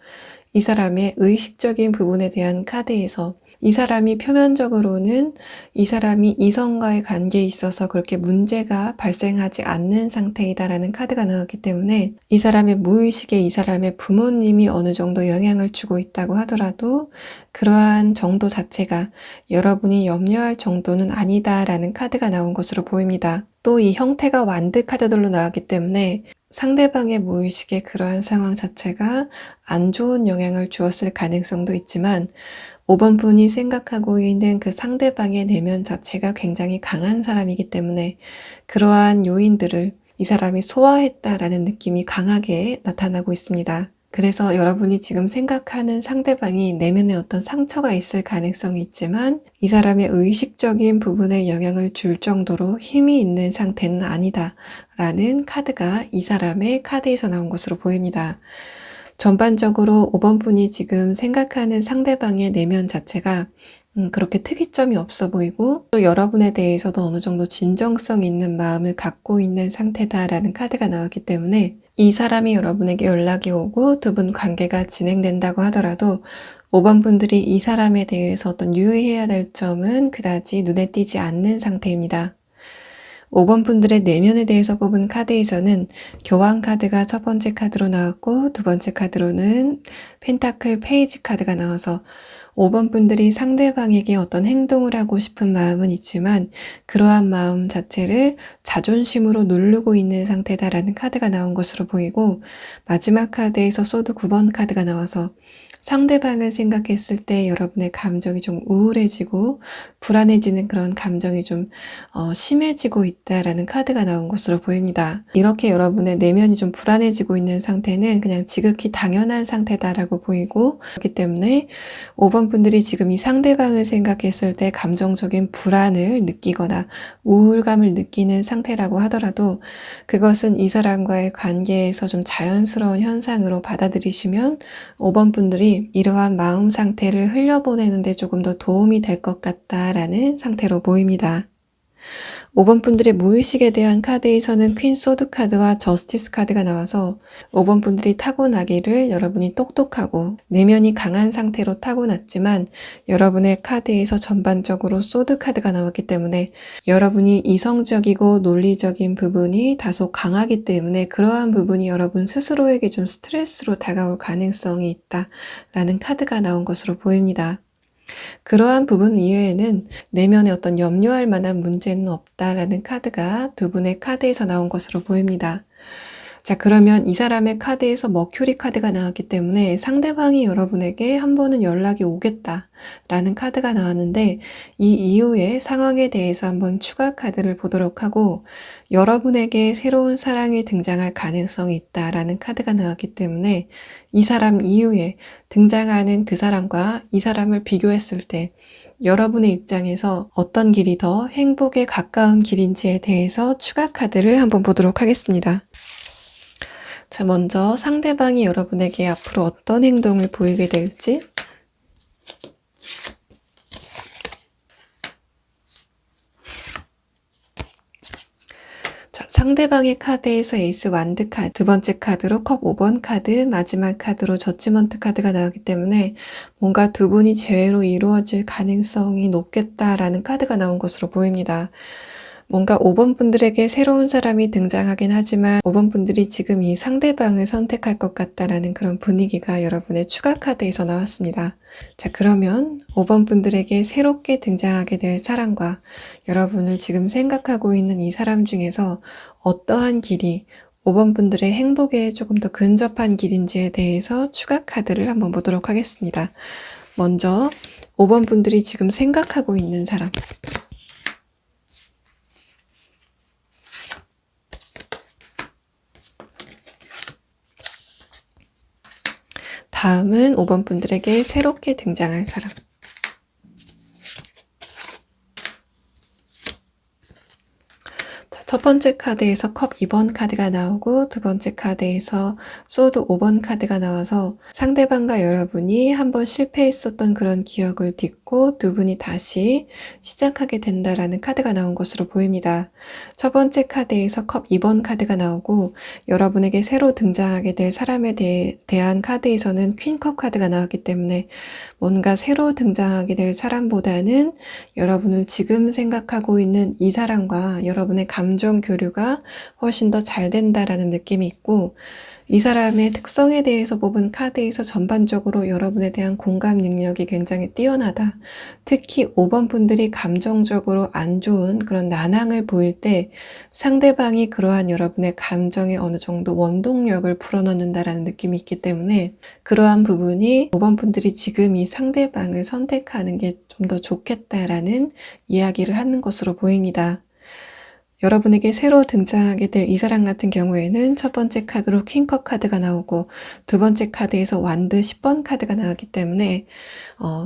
이 사람의 의식적인 부분에 대한 카드에서 이 사람이 표면적으로는 이 사람이 이성과의 관계에 있어서 그렇게 문제가 발생하지 않는 상태이다라는 카드가 나왔기 때문에 이 사람의 무의식에 이 사람의 부모님이 어느 정도 영향을 주고 있다고 하더라도 그러한 정도 자체가 여러분이 염려할 정도는 아니다라는 카드가 나온 것으로 보입니다. 또 이 형태가 완드 카드들로 나왔기 때문에 상대방의 무의식에 그러한 상황 자체가 안 좋은 영향을 주었을 가능성도 있지만, 5번 분이 생각하고 있는 그 상대방의 내면 자체가 굉장히 강한 사람이기 때문에 그러한 요인들을 이 사람이 소화했다라는 느낌이 강하게 나타나고 있습니다. 그래서 여러분이 지금 생각하는 상대방이 내면에 어떤 상처가 있을 가능성이 있지만 이 사람의 의식적인 부분에 영향을 줄 정도로 힘이 있는 상태는 아니다 라는 카드가 이 사람의 카드에서 나온 것으로 보입니다. 전반적으로 5번 분이 지금 생각하는 상대방의 내면 자체가 그렇게 특이점이 없어 보이고, 또 여러분에 대해서도 어느 정도 진정성 있는 마음을 갖고 있는 상태다라는 카드가 나왔기 때문에 이 사람이 여러분에게 연락이 오고 두 분 관계가 진행된다고 하더라도 5번 분들이 이 사람에 대해서 어떤 유의해야 될 점은 그다지 눈에 띄지 않는 상태입니다. 5번 분들의 내면에 대해서 뽑은 카드에서는 교환 카드가 첫 번째 카드로 나왔고, 두 번째 카드로는 펜타클 페이지 카드가 나와서 5번 분들이 상대방에게 어떤 행동을 하고 싶은 마음은 있지만 그러한 마음 자체를 자존심으로 누르고 있는 상태다라는 카드가 나온 것으로 보이고, 마지막 카드에서 소드 9번 카드가 나와서 상대방을 생각했을 때 여러분의 감정이 좀 우울해지고 불안해지는 그런 감정이 좀 심해지고 있다라는 카드가 나온 것으로 보입니다. 이렇게 여러분의 내면이 좀 불안해지고 있는 상태는 그냥 지극히 당연한 상태다라고 보이고, 그렇기 때문에 5번 분들이 지금 이 상대방을 생각했을 때 감정적인 불안을 느끼거나 우울감을 느끼는 상태라고 하더라도 그것은 이 사람과의 관계에서 좀 자연스러운 현상으로 받아들이시면 5번 분들이 이러한 마음 상태를 흘려보내는데 조금 더 도움이 될 것 같다라는 상태로 보입니다. 5번 분들의 무의식에 대한 카드에서는 퀸 소드 카드와 저스티스 카드가 나와서 5번 분들이 타고나기를 여러분이 똑똑하고 내면이 강한 상태로 타고났지만 여러분의 카드에서 전반적으로 소드 카드가 나왔기 때문에 여러분이 이성적이고 논리적인 부분이 다소 강하기 때문에 그러한 부분이 여러분 스스로에게 좀 스트레스로 다가올 가능성이 있다라는 카드가 나온 것으로 보입니다. 그러한 부분 이외에는 내면에 어떤 염려할 만한 문제는 없다라는 카드가 두 분의 카드에서 나온 것으로 보입니다. 자, 그러면 이 사람의 카드에서 머큐리 카드가 나왔기 때문에 상대방이 여러분에게 한 번은 연락이 오겠다라는 카드가 나왔는데, 이 이후의 상황에 대해서 한번 추가 카드를 보도록 하고, 여러분에게 새로운 사랑이 등장할 가능성이 있다라는 카드가 나왔기 때문에 이 사람 이후에 등장하는 그 사람과 이 사람을 비교했을 때 여러분의 입장에서 어떤 길이 더 행복에 가까운 길인지에 대해서 추가 카드를 한번 보도록 하겠습니다. 자, 먼저 상대방이 여러분에게 앞으로 어떤 행동을 보이게 될지, 자, 상대방의 카드에서 에이스 완드 카드, 두 번째 카드로 컵 5번 카드, 마지막 카드로 저지먼트 카드가 나오기 때문에 뭔가 두 분이 재회로 이루어질 가능성이 높겠다라는 카드가 나온 것으로 보입니다. 뭔가 5번 분들에게 새로운 사람이 등장하긴 하지만 5번 분들이 지금 이 상대방을 선택할 것 같다라는 그런 분위기가 여러분의 추가 카드에서 나왔습니다. 자, 그러면 5번 분들에게 새롭게 등장하게 될 사람과 여러분을 지금 생각하고 있는 이 사람 중에서 어떠한 길이 5번 분들의 행복에 조금 더 근접한 길인지에 대해서 추가 카드를 한번 보도록 하겠습니다. 먼저 5번 분들이 지금 생각하고 있는 사람, 다음은 5번 분들에게 새롭게 등장할 사람. 첫 번째 카드에서 컵 2번 카드가 나오고 두 번째 카드에서 소드 5번 카드가 나와서 상대방과 여러분이 한번 실패했었던 그런 기억을 딛고 두 분이 다시 시작하게 된다라는 카드가 나온 것으로 보입니다. 첫 번째 카드에서 컵 2번 카드가 나오고 여러분에게 새로 등장하게 될 사람에 대한 카드에서는 퀸컵 카드가 나왔기 때문에 뭔가 새로 등장하게 될 사람보다는 여러분을 지금 생각하고 있는 이 사람과 여러분의 감정 교류가 훨씬 더 잘 된다라는 느낌이 있고, 이 사람의 특성에 대해서 뽑은 카드에서 전반적으로 여러분에 대한 공감 능력이 굉장히 뛰어나다. 특히 5번 분들이 감정적으로 안 좋은 그런 난항을 보일 때 상대방이 그러한 여러분의 감정에 어느 정도 원동력을 불어넣는다라는 느낌이 있기 때문에 그러한 부분이 5번 분들이 지금 이 상대방을 선택하는 게 좀 더 좋겠다라는 이야기를 하는 것으로 보입니다. 여러분에게 새로 등장하게 될 이 사람 같은 경우에는 첫 번째 카드로 퀸컵 카드가 나오고 두 번째 카드에서 완드 10번 카드가 나왔기 때문에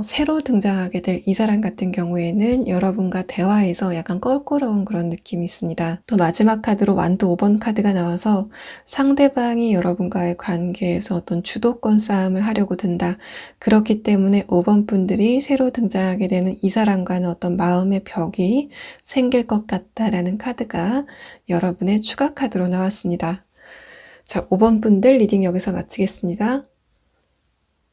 새로 등장하게 될 이 사람 같은 경우에는 여러분과 대화에서 약간 껄끄러운 그런 느낌이 있습니다. 또 마지막 카드로 완드 5번 카드가 나와서 상대방이 여러분과의 관계에서 어떤 주도권 싸움을 하려고 든다. 그렇기 때문에 5번 분들이 새로 등장하게 되는 이 사람과는 어떤 마음의 벽이 생길 것 같다라는 카드가 여러분의 추가 카드로 나왔습니다. 자, 5번 분들 리딩 여기서 마치겠습니다.